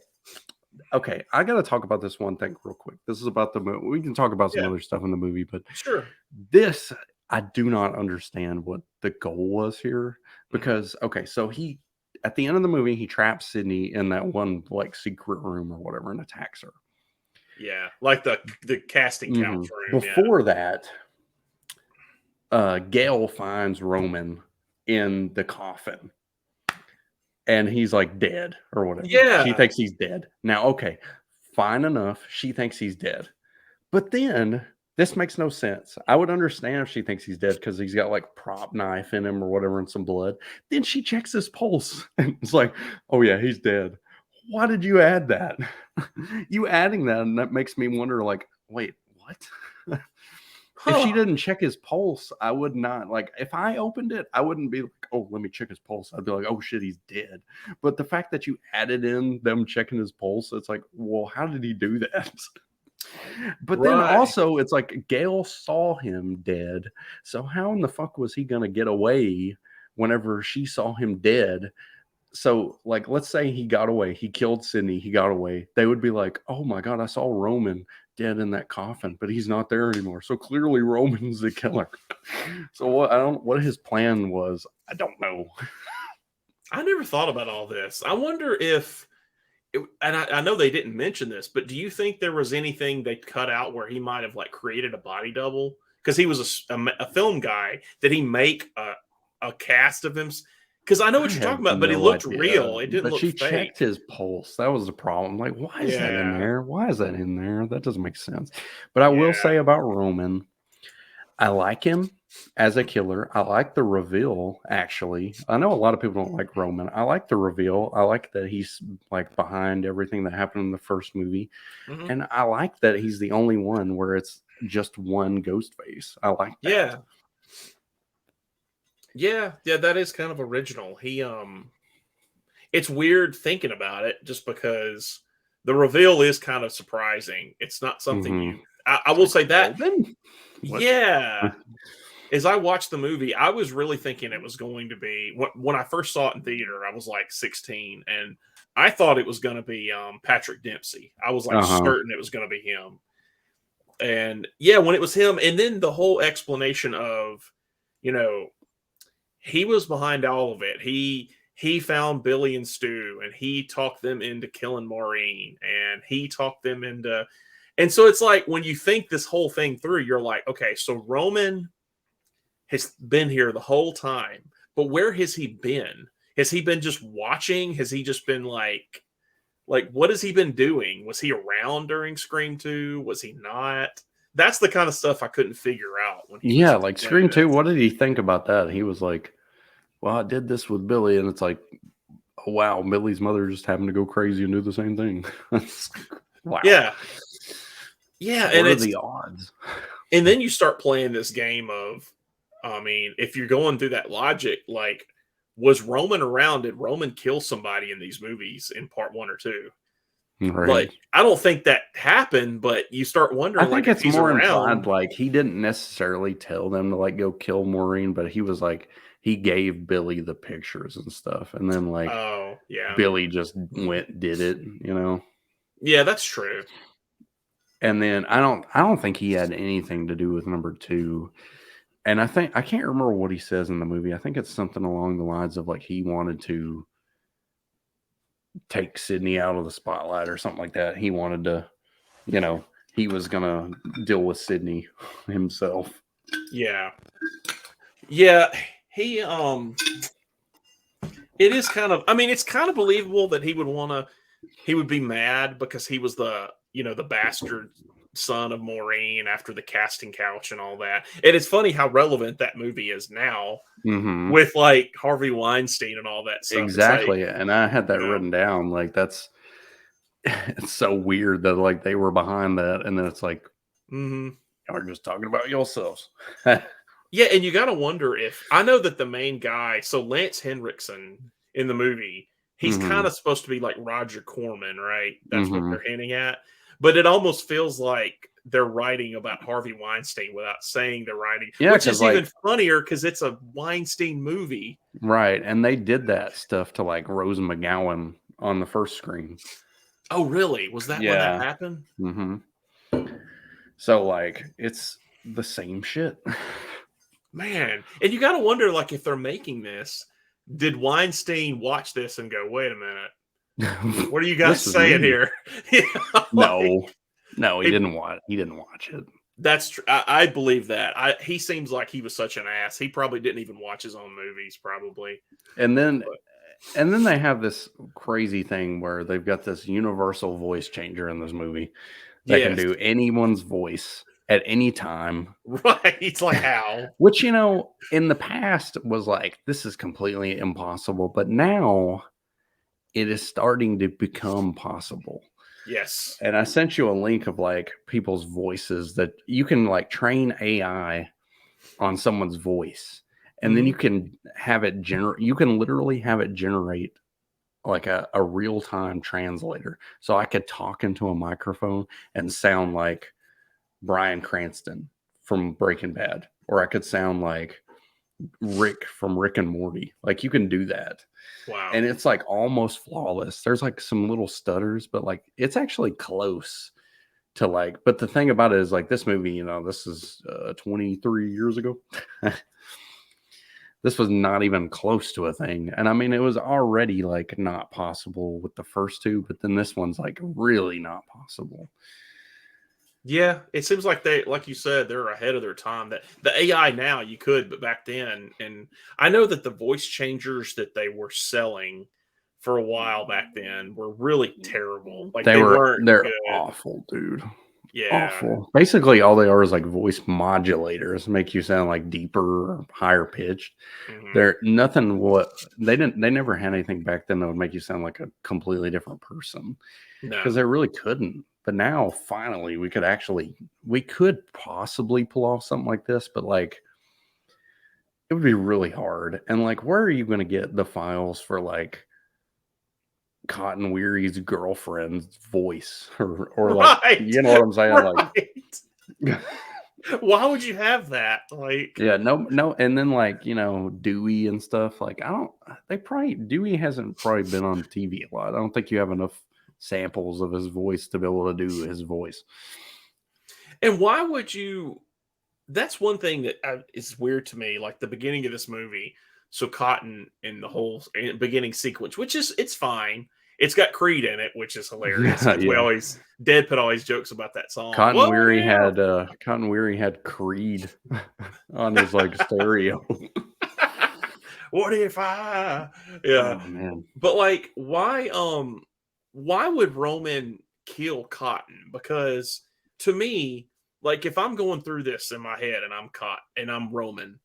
I got to talk about this one thing real quick. This is about the movie. We can talk about some Yeah, other stuff in the movie, but sure. this, I do not understand what the goal was here Mhm. because okay, so he at the end of the movie he traps Sydney in that one like secret room or whatever and attacks her. Yeah, like the casting couch room. Yeah. Before that, Gail finds Roman in the coffin and he's like dead or whatever. She Yeah. thinks he's dead. Now, okay, fine enough. She thinks he's dead. But then this makes no sense. I would understand if she thinks he's dead because he's got like prop knife in him or whatever and some blood. Then she checks his pulse and it's like, oh yeah, he's dead. Why did you add that? You adding that and that makes me wonder, like, wait, what? If she Huh. didn't check his pulse, I would not like if I opened it, I wouldn't be like, oh, let me check his pulse. I'd be like, oh shit, he's dead. But the fact that you added in them checking his pulse, it's like, well, how did he do that? But then Right. also, it's like Gail saw him dead. So how in the fuck was he gonna get away whenever she saw him dead? So, like, let's say he got away, he killed Sydney, he got away. They would be like, "Oh my god, I saw Roman dead in that coffin, but he's not there anymore. So clearly, Roman's the killer." So what? I don't. What his plan was, I don't know. I never thought about all this. I wonder if, and I know they didn't mention this, but do you think there was anything they cut out where he might have like created a body double? Because he was a film guy. Did he make a cast of him? Because I know I what you're have talking about, but he no looked idea. real. It didn't But look she checked fake. his pulse. That was the problem. Like, why is that in Yeah. there? Why is that in there? That doesn't make sense. But I will Yeah. say about Roman, I like him as a killer. I like the reveal, actually. I know a lot of people don't like Roman. I like the reveal. I like that he's like behind everything that happened in the first movie. Mhm. And I like that he's the only one where it's just one ghost face. I like that. Yeah. Yeah. Yeah. That is kind of original. It's weird thinking about it just because the reveal is kind of surprising. It's not something hmm you, I It's will like, say that. Roman? What? Yeah. As I watched the movie, I was really thinking it was going to be when I first saw it in theater, I was like 16 and I thought it was going to be Patrick Dempsey. I was like Uh-huh. certain it was going to be him. And yeah, when it was him, and then the whole explanation of, you know, he was behind all of it. He found Billy and Stu, and he talked them into killing Maureen, and he talked them into. And so it's like when you think this whole thing through, you're like, okay, so Roman has been here the whole time, but where has he been? Has he been just watching? Has he just been like what has he been doing? Was he around during Scream 2? Was he not? That's the kind of stuff I couldn't figure out when he was Yeah, like explaining Scream 2, this. what did he think about that? He was like, well, I did this with Billy, and it's like, oh wow, Billy's mother just happened to go crazy and do the same thing. Wow. Yeah. Yeah, What are the odds? and then you start playing this game of, I mean, if you're going through that logic, like, was Roman around? Did Roman kill somebody in these movies in part 1 or 2? Right. Like, I don't think that happened, but you start I wondering, like, think if it's he's more implied around. like he didn't necessarily tell them to like go kill Maureen, but he was like he gave Billy the pictures and stuff, and then like Oh, yeah. Billy just went did it, you know. Yeah, that's true. And then I don't think he had anything to do with number 2. And I think I can't remember what he says in the movie. I think it's something along the lines of like he wanted to take Sydney out of the spotlight or something like that. He wanted to, you know, he was gonna deal with Sydney himself. Yeah. Yeah, he, it is kind of, I mean, it's kind of believable that he would be mad because he was the bastard son of Maureen after the casting couch and all that. And it's funny how relevant that movie is now Mm-hmm. with like Harvey Weinstein and all that stuff. It's like, Exactly. And I had that you know, written down. Like it's so weird that like they were behind that, and then it's like Mm-hmm. y'all are just talking about yourselves. Yeah, and you got to wonder if I know that the main guy, so Lance Henriksen in the movie, he's kind Mm-hmm. of supposed to be like Roger Corman, right? That's what Mm-hmm. they're hinting at. But it almost feels like they're writing about Harvey Weinstein without saying they're writing, Yeah, which because is even like funnier because it's a Weinstein movie. right, and they did that stuff to like Rose McGowan on the first screen. Oh, really? Was that when that Yeah. happened? Mm-hmm. So like it's the same shit. Man, and you got to wonder, like, if they're making this, did Weinstein watch this and go, "Wait a minute, what are you guys This is saying me. here?" Yeah, like, No, no, he he didn't watch. He didn't watch it. That's true. I believe that. He seems like he was such an ass. He probably didn't even watch his own movies. Probably. And then, But and then they have this crazy thing where they've got this universal voice changer in this movie that can yes, do anyone's voice at any time. right. It's like how? Which in the past was like this is completely impossible, but now it is starting to become possible. Yes. And I sent you a link of like people's voices that you can like train AI on someone's voice. And then Hmm. you can have it generate, you can literally have it generate like a real time translator. So I could talk into a microphone and sound like Bryan Cranston from Breaking Bad, or I could sound like Rick from Rick and Morty. Like you can do that. Wow. And it's like almost flawless. There's like some little stutters, but like it's actually close to like. But the thing about it is like this movie, this is 23 years ago. This was not even close to a thing. And I mean, it was already like not possible with the first two, but then this one's like really not possible. Yeah, it seems like like you said, they're ahead of their time. That the AI now you could, but back then, and I know that the voice changers that they were selling for a while back then were really terrible. Like they weren't They're good. awful, dude. Yeah. Awful. Basically, all they are is like voice modulators, make you sound like deeper or higher pitched. Hmm. They're nothing what they never had anything back then that would make you sound like a completely different person No. because they really couldn't. But now finally we could possibly pull off something like this, but like it would be really hard. And like where are you going to get the files for like Cotton Weary's girlfriend's voice or like Right. you know what I'm saying? Right. Like Why would you have that? Like, yeah, no, and then like Dewey and stuff. Like Dewey hasn't probably been on TV a lot. I don't think you have enough samples of his voice to be able to do his voice. and why would you? That's one thing that is weird to me. Like the beginning of this movie, so Cotton in the whole beginning sequence, which is it's fine. It's got Creed in it, which is hilarious Yeah, because we yeah. always Deadput always jokes about that song. Whoa, Cotton Weary had Creed on his like stereo. what if I? Yeah, Oh man. but like, why would Roman kill Cotton? Because to me, like, if I'm going through this in my head and I'm caught and I'm Roman,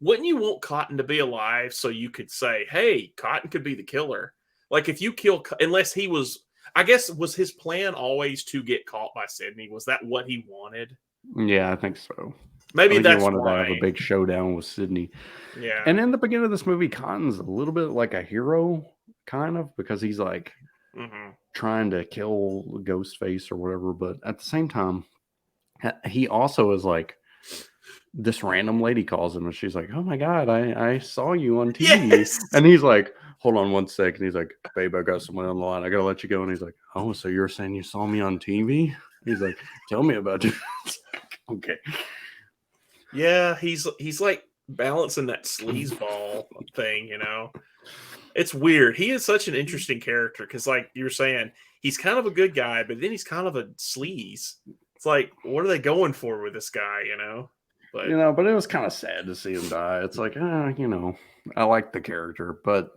wouldn't you want Cotton to be alive so you could say, "Hey, Cotton could be the killer"? Like, if you kill, unless he was, I guess, was his plan always to get caught by Sydney? Was that what he wanted? Yeah, I think so. I Maybe think he that's wanted to have a why. big showdown with Sydney. Yeah. And in the beginning of this movie, Cotton's a little bit like a hero, kind of, because he's like Hmm. trying to kill Ghostface or whatever. But at the same time, he also is like this random lady calls him and she's like, "Oh my God, I saw you on TV." Yes. And he's like, "Hold on one second." He's like, "Babe, I got someone on the line. I got to let you go." And he's like, "Oh, so you're saying you saw me on TV?" He's like, "Tell me about you." Okay. Yeah, he's like balancing that sleazeball thing, It's weird. He is such an interesting character because, like you were saying, he's kind of a good guy, but then he's kind of a sleaze. It's like, what are they going for with this guy? But But it was kind of sad to see him die. It's like, I like the character, but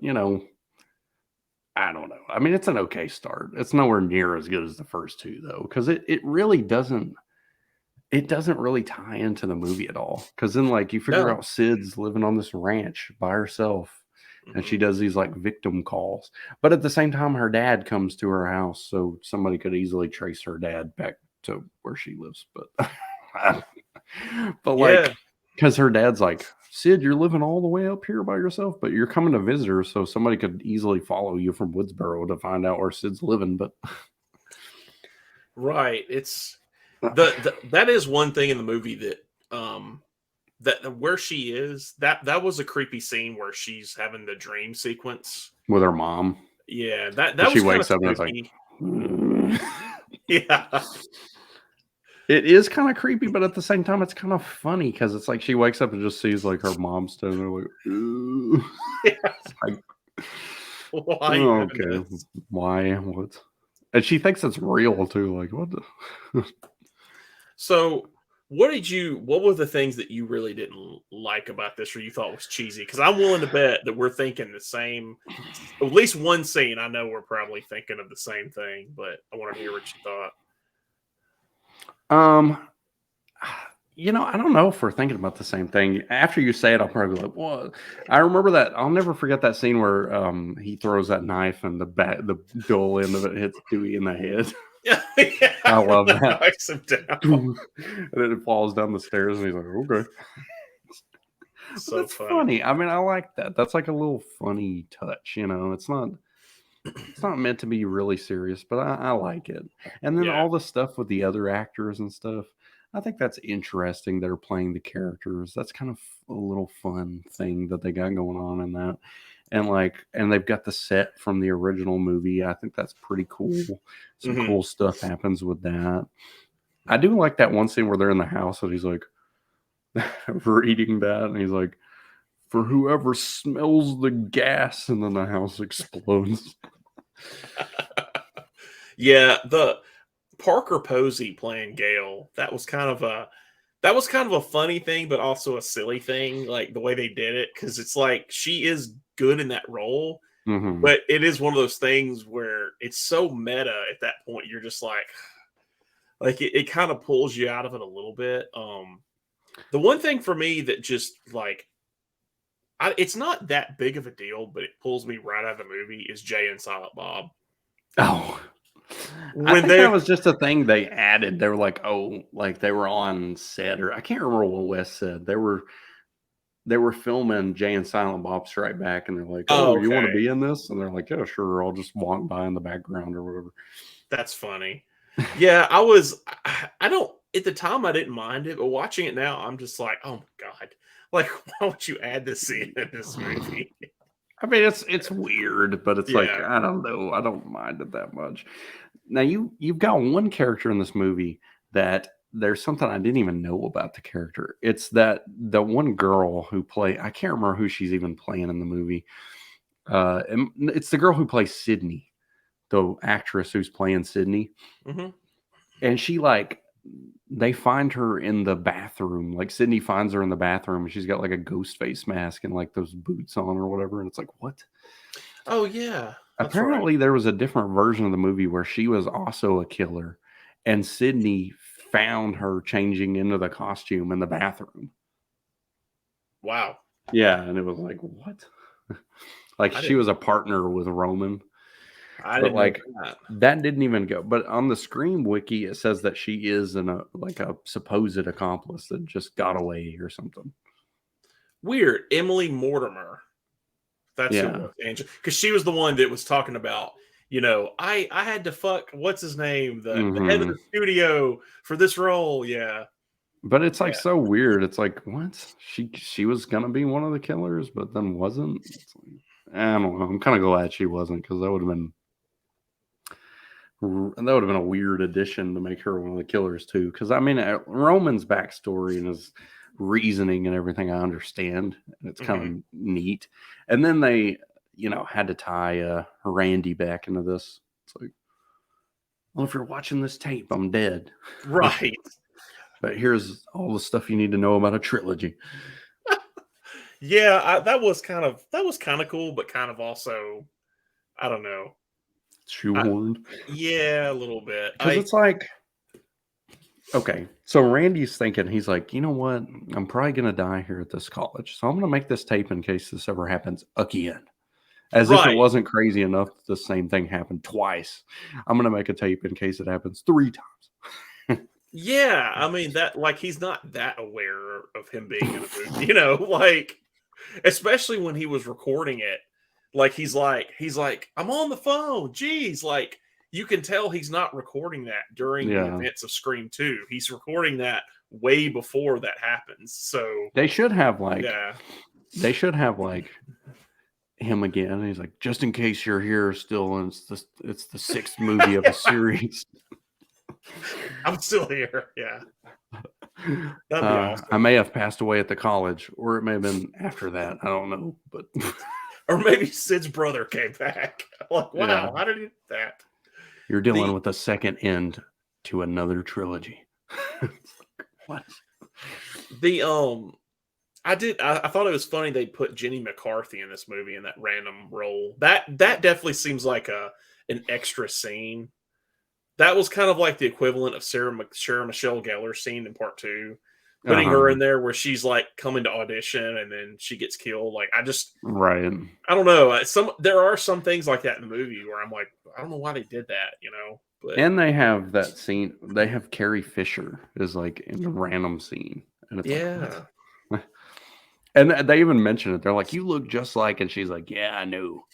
I don't know. I mean, it's an okay start. It's nowhere near as good as the first two, though, because it really doesn't. It doesn't really tie into the movie at all. Because then, like, you figure no. out Sid's living on this ranch by herself, and she does these like victim calls. But at the same time, her dad comes to her house, so somebody could easily trace her dad back to where she lives. But but like, Yeah. because her dad's like, Sid, you're living all the way up here by yourself, but you're coming to visit her, so somebody could easily follow you from Woodsboro to find out where Sid's living. But Right. It's the that is one thing in the movie that where she is, that was a creepy scene where she's having the dream sequence. with her mom, Yeah, that she was kind of wakes up and it's like, spooky. Yeah. it is kind of creepy, but at the same time, it's kind of funny because it's like she wakes up and just sees like her mom standing there, like, "Ooh." Yeah. It's like, Why are you having okay, this? why? What? And she thinks it's real too. Like, what the? So, what were the things that you really didn't like about this or you thought was cheesy? Because I'm willing to bet that we're thinking the same, at least one scene. I know we're probably thinking of the same thing, but I want to hear what you thought. Um, I don't know if we're thinking about the same thing. After you say it, I'll probably be like, "What?" I remember that. I'll never forget that scene where he throws that knife and the dull end of it hits Dewey in the head. Yeah, yeah, I love that. knocks him down. And then it falls down the stairs, and he's like, "Okay." But So that's funny. funny. I mean, I like that. That's like a little funny touch. It's not meant to be really serious, but I like it. And then Yeah. all the stuff with the other actors and stuff, I think that's interesting. They're playing the characters. That's kind of a little fun thing that they got going on in that. And they've got the set from the original movie. I think that's pretty cool. Some Mhm. cool stuff happens with that. I do like that one scene where they're in the house and he's like reading that and he's like, for whoever smells the gas, and then the house explodes. Yeah, the Parker Posey playing Gale, that was kind of a funny thing, but also a silly thing, like the way they did it, because it's like she is good in that role, Mm-hmm. but it is one of those things where it's so meta at that point. You're just like it kind of pulls you out of it a little bit. The one thing for me that just like it's not that big of a deal, but it pulls me right out of the movie is Jay and Silent Bob. Oh, I When think that they're was just a thing they added. They were like, oh, like they were on set, or I can't remember what Wes said. They were filming Jay and Silent Bob Strike Back, and they're like, oh, oh, you want to okay, be in this? And they're like, yeah, sure. I'll just walk by in the background or whatever. that's funny. Yeah, I don't at the time I didn't mind it, but watching it now, I'm just like, oh my god, like why would you add this scene in this movie? I mean, it's weird, but it's like Yeah. I don't know. I don't mind it that much. Now you've got one character in this movie that there's something I didn't even know about the character. It's that the one girl who I can't remember who she's even playing in the movie. And it's the girl who plays Sydney, the actress who's playing Sydney, Hmm. and they find her in the bathroom. Like Sydney finds her in the bathroom, and she's got like a ghost face mask and like those boots on or whatever. And it's like, what? Oh yeah, that's right. Apparently, there was a different version of the movie where she was also a killer, and Sydney found her changing into the costume in the bathroom. Wow, Yeah, and it was like, what? Like I she didn't was a partner with Roman, I but didn't know like that. that didn't even go. But on the Scream wiki, it says that she is like a supposed accomplice that just got away or something. Weird, Emily Mortimer. That's who it Yeah. was, Angel, because she was the one that was talking about. I had to fuck what's his name, the head of Hmm. the studio for this role. Yeah, But it's like yeah. so weird. It's like what she was gonna be one of the killers, but then wasn't. It's like, I don't know. I'm kind of glad she wasn't because that would have been a weird addition to make her one of the killers too. Because I mean, Roman's backstory and his reasoning and everything, I understand. And it's kind Hmm. of neat. And then they, had to tie Randy back into this. It's like, well, if you're watching this tape, I'm dead. Right. But here's all the stuff you need to know about a trilogy. Yeah, that was kind of cool, but kind of also I don't know. I, Shoehorned. yeah, a little bit. Because it's like, okay, so Randy's thinking, he's like, you know what? I'm probably going to die here at this college. So I'm going to make this tape in case this ever happens again. As if it Right. wasn't crazy enough, the same thing happened twice. I'm gonna make a tape in case it happens 3 times. Yeah, I mean that like he's not that aware of him being in a movie, you know, like especially when he was recording it. Like he's like, I'm on the phone. Geez, like you can tell he's not recording that during the Yeah. events of Scream 2. He's recording that way before that happens. So They should have yeah. like him again. He's like, just in case you're here still, and it's the 6th movie of a series. I'm still here. Yeah. That'd be awesome. I may have passed away at the college, or it may have been after that. I don't know, but Or maybe Sid's brother came back. Like, wow, yeah, how did he do that? you're dealing with a second end to another trilogy. What? The I thought it was funny they put Jenny McCarthy in this movie in that random role. That definitely seems like an extra scene. That was kind of like the equivalent of Sarah Michelle Gellar's scene in part 2. Putting her in there where she's like coming to audition and then she gets killed. Like Right. I don't know. There are some things like that in the movie where I'm like, I don't know why they did that, you know. But And they have that scene. They have Carrie Fisher is like in a random scene, and it's yeah. like, and they even mention it. They're like, "You look just like," and she's like, "Yeah, I know.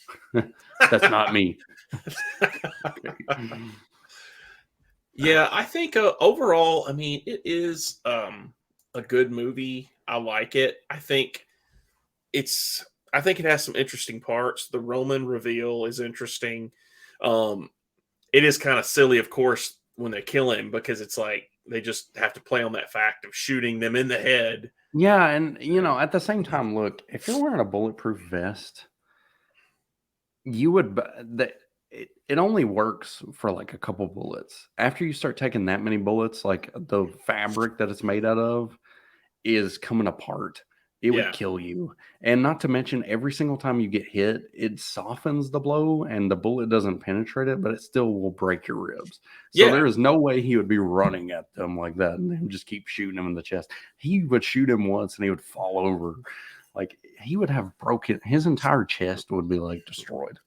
That's not me." Yeah, I think overall, I mean, it is a good movie. I like it. I think it has some interesting parts. The Roman reveal is interesting. Um, it is kind of silly, of course, when they kill him because it's like they just have to play on that fact of shooting them in the head. Yeah, and at the same time, look, if you're wearing a bulletproof vest, you would. It only works for like a couple bullets. After you start taking that many bullets, like the fabric that it's made out of is coming apart. It would Yeah. kill you. And not to mention, every single time you get hit, it softens the blow and the bullet doesn't penetrate it, but it still will break your ribs. So Yeah. there is no way he would be running at them like that and then just keep shooting him in the chest. He would shoot him once and he would fall over. Like he would have broken his entire chest would be like destroyed.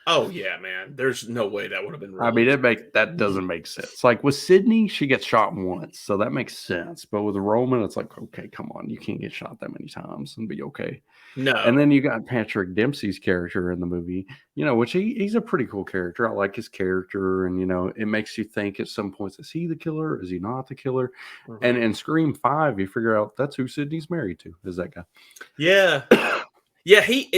Oh yeah, man. There's no way that would have been. I mean, that doesn't make sense. Like with Sydney, she gets shot once, so that makes sense. But with Roman, it's like, okay, come on, you can't get shot that many times and be okay. No. And then you got Patrick Dempsey's character in the movie, which he's a pretty cool character. I like his character, and it makes you think at some points, is he the killer? Is he not the killer? Mhm. And in Scream 5, you figure out that's who Sydney's married to, is that guy. Yeah. Yeah, he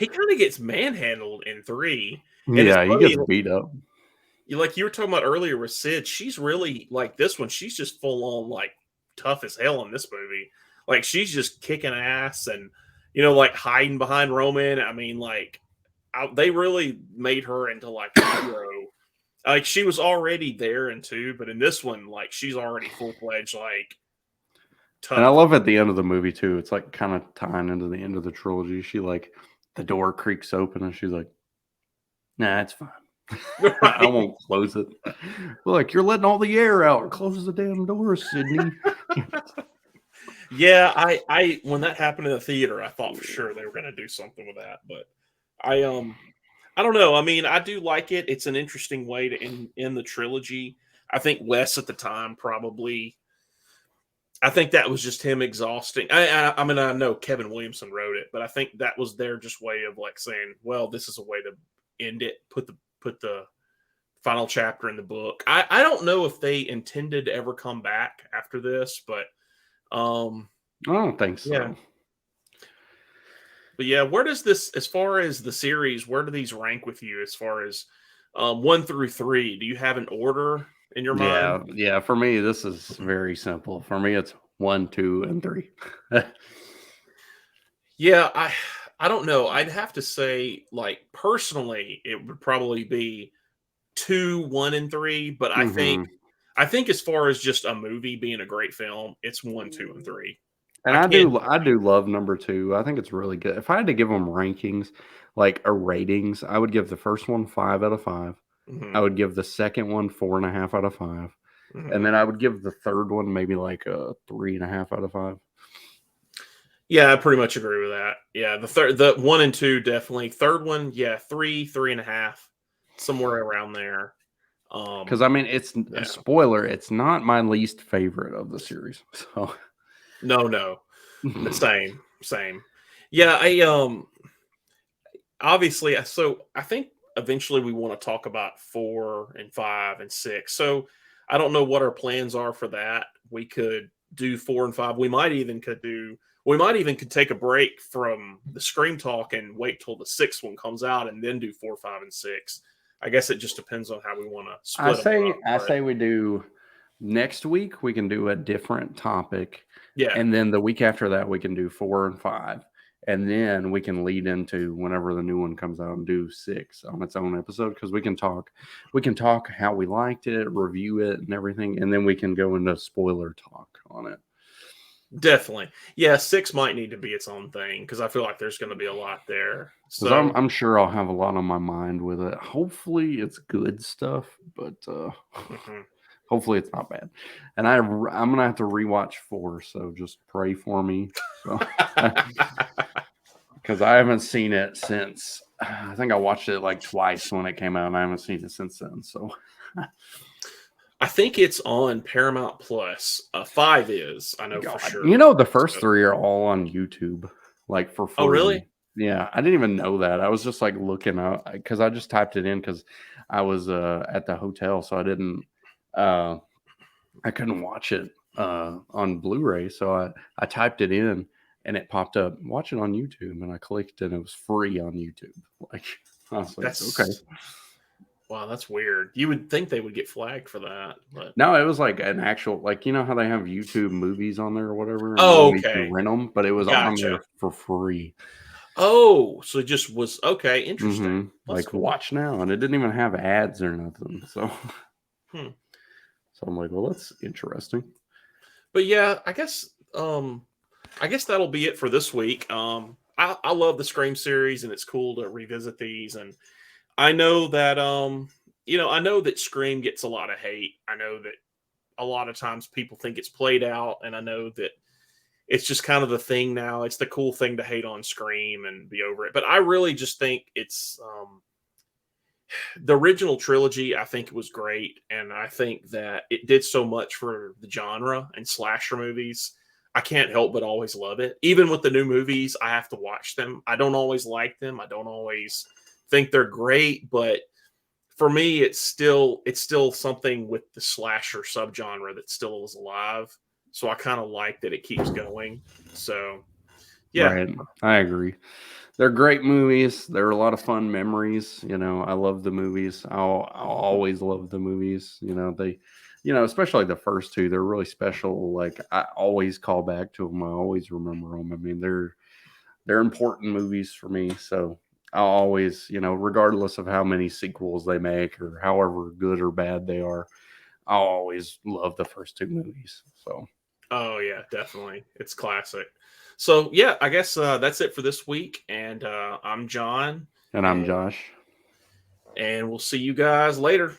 kind of gets manhandled in 3. And yeah, he gets beat up. Like you were talking about earlier with Sid, she's really like this one. She's just full on like tough as hell in this movie. Like she's just kicking ass and like hiding behind Roman. I mean, like they really made her into like a hero. Like she was already there in 2, but in this one, like she's already full fledged like. Tough. And I love at the end of the movie too. It's like kind of tying into the end of the trilogy. She like the door creaks open and she's like, "Nah, it's fine. Right. I won't close it." Look, you're letting all the air out. Close the damn door, Sydney. Yeah, I when that happened in the theater, I thought for sure they were going to do something with that, but I don't know. I mean, I do like it. It's an interesting way to end the trilogy. I think Wes at the time probably. I think that was just him exhausting. I mean, I know Kevin Williamson wrote it, but I think that was their just way of like saying, well, this is a way to end it. Put the final chapter in the book. I don't know if they intended to ever come back after this, but I don't think so. Yeah. But yeah, where does this, as far as the series, where do these rank with you as far as 1 through 3? Do you have an order in your mind? Yeah. For me, this is very simple. For me, it's 1, 2, and 3. Yeah, I don't know. I'd have to say, like personally, it would probably be 2, 1, and 3. But I think as far as just a movie being a great film, it's 1, 2, and 3. And I do love number 2. I think it's really good. If I had to give them rankings, like a ratings, I would give the first one 5 out of 5. I would give the second one 4.5 out of 5. And then I would give the third one maybe like a 3.5 out of 5. Yeah, I pretty much agree with that. Yeah, the 1 and 2 definitely. Third one, yeah, 3, 3.5, somewhere around there. Because I mean, it's a Yeah. spoiler. It's not my least favorite of the series. So No. Same, same. Yeah, I obviously, so I think eventually we want to talk about 4 and 5 and 6. So I don't know what our plans are for that. We could do 4 and 5. We might even could take a break from the Scream talk and wait till the sixth one comes out and then do 4, 5, and 6. I guess it just depends on how we want to I split them say, up. I But say we do next week. We can do a different topic, yeah, and then the week after that we can do 4 and 5, and then we can lead into whenever the new one comes out and do 6 on its own episode because we can talk how we liked it, review it, and everything, and then we can go into spoiler talk on it. definitely. Yeah, 6 might need to be its own thing because I feel like there's going to be a lot there. Because So I'm sure I'll have a lot on my mind with it. Hopefully it's good stuff, but mhm. hopefully it's not bad. And I'm gonna have to rewatch 4, so just pray for me. So because I haven't seen it since I think I watched it like twice when it came out, and I haven't seen it since then. So I think it's on Paramount Plus. 5 is, I know for God, sure. the first So, 3 are all on YouTube, like for oh, really? free. Yeah, I didn't even know that. I was just like looking out because I just typed it in because I was at the hotel, so I didn't. Uh, I couldn't watch it on Blu-ray, so I typed it in and it popped up. Watch it on YouTube, and I clicked and it was free on YouTube. Like I was like, okay. That's wow, that's weird. You would think they would get flagged for that, but No, it was like an actual like how they have YouTube movies on there or whatever, and oh, then you can okay, rent them, but it was on gotcha. there for free. Oh, so it just was okay. Interesting. That's Like cool. watch now, and it didn't even have ads or nothing. So, Hmm. so I'm like, well, that's interesting. But yeah, I guess that'll be it for this week. I love the Scream series, and it's cool to revisit these. And I know that I know that Scream gets a lot of hate. I know that a lot of times people think it's played out, and I know that it's just kind of the thing now. It's the cool thing to hate on Scream and be over it. But I really just think it's the original trilogy. I think it was great, and I think that it did so much for the genre and slasher movies. I can't help but always love it. Even with the new movies, I have to watch them. I don't always like them. I don't always think they're great, but for me, it's still something with the slasher subgenre that still is alive. So I kind of like that it keeps going. So yeah, Right, I agree. They're great movies. They're a lot of fun memories. I love the movies. I'll always love the movies. They, especially the first two. They're really special. Like I always call back to them. I always remember them. I mean, they're important movies for me. So I'll always, regardless of how many sequels they make or however good or bad they are, I'll always love the first two movies. So, oh yeah, definitely, it's classic. So yeah, I guess that's it for this week. And I'm John, and I'm and Josh. and we'll see you guys later.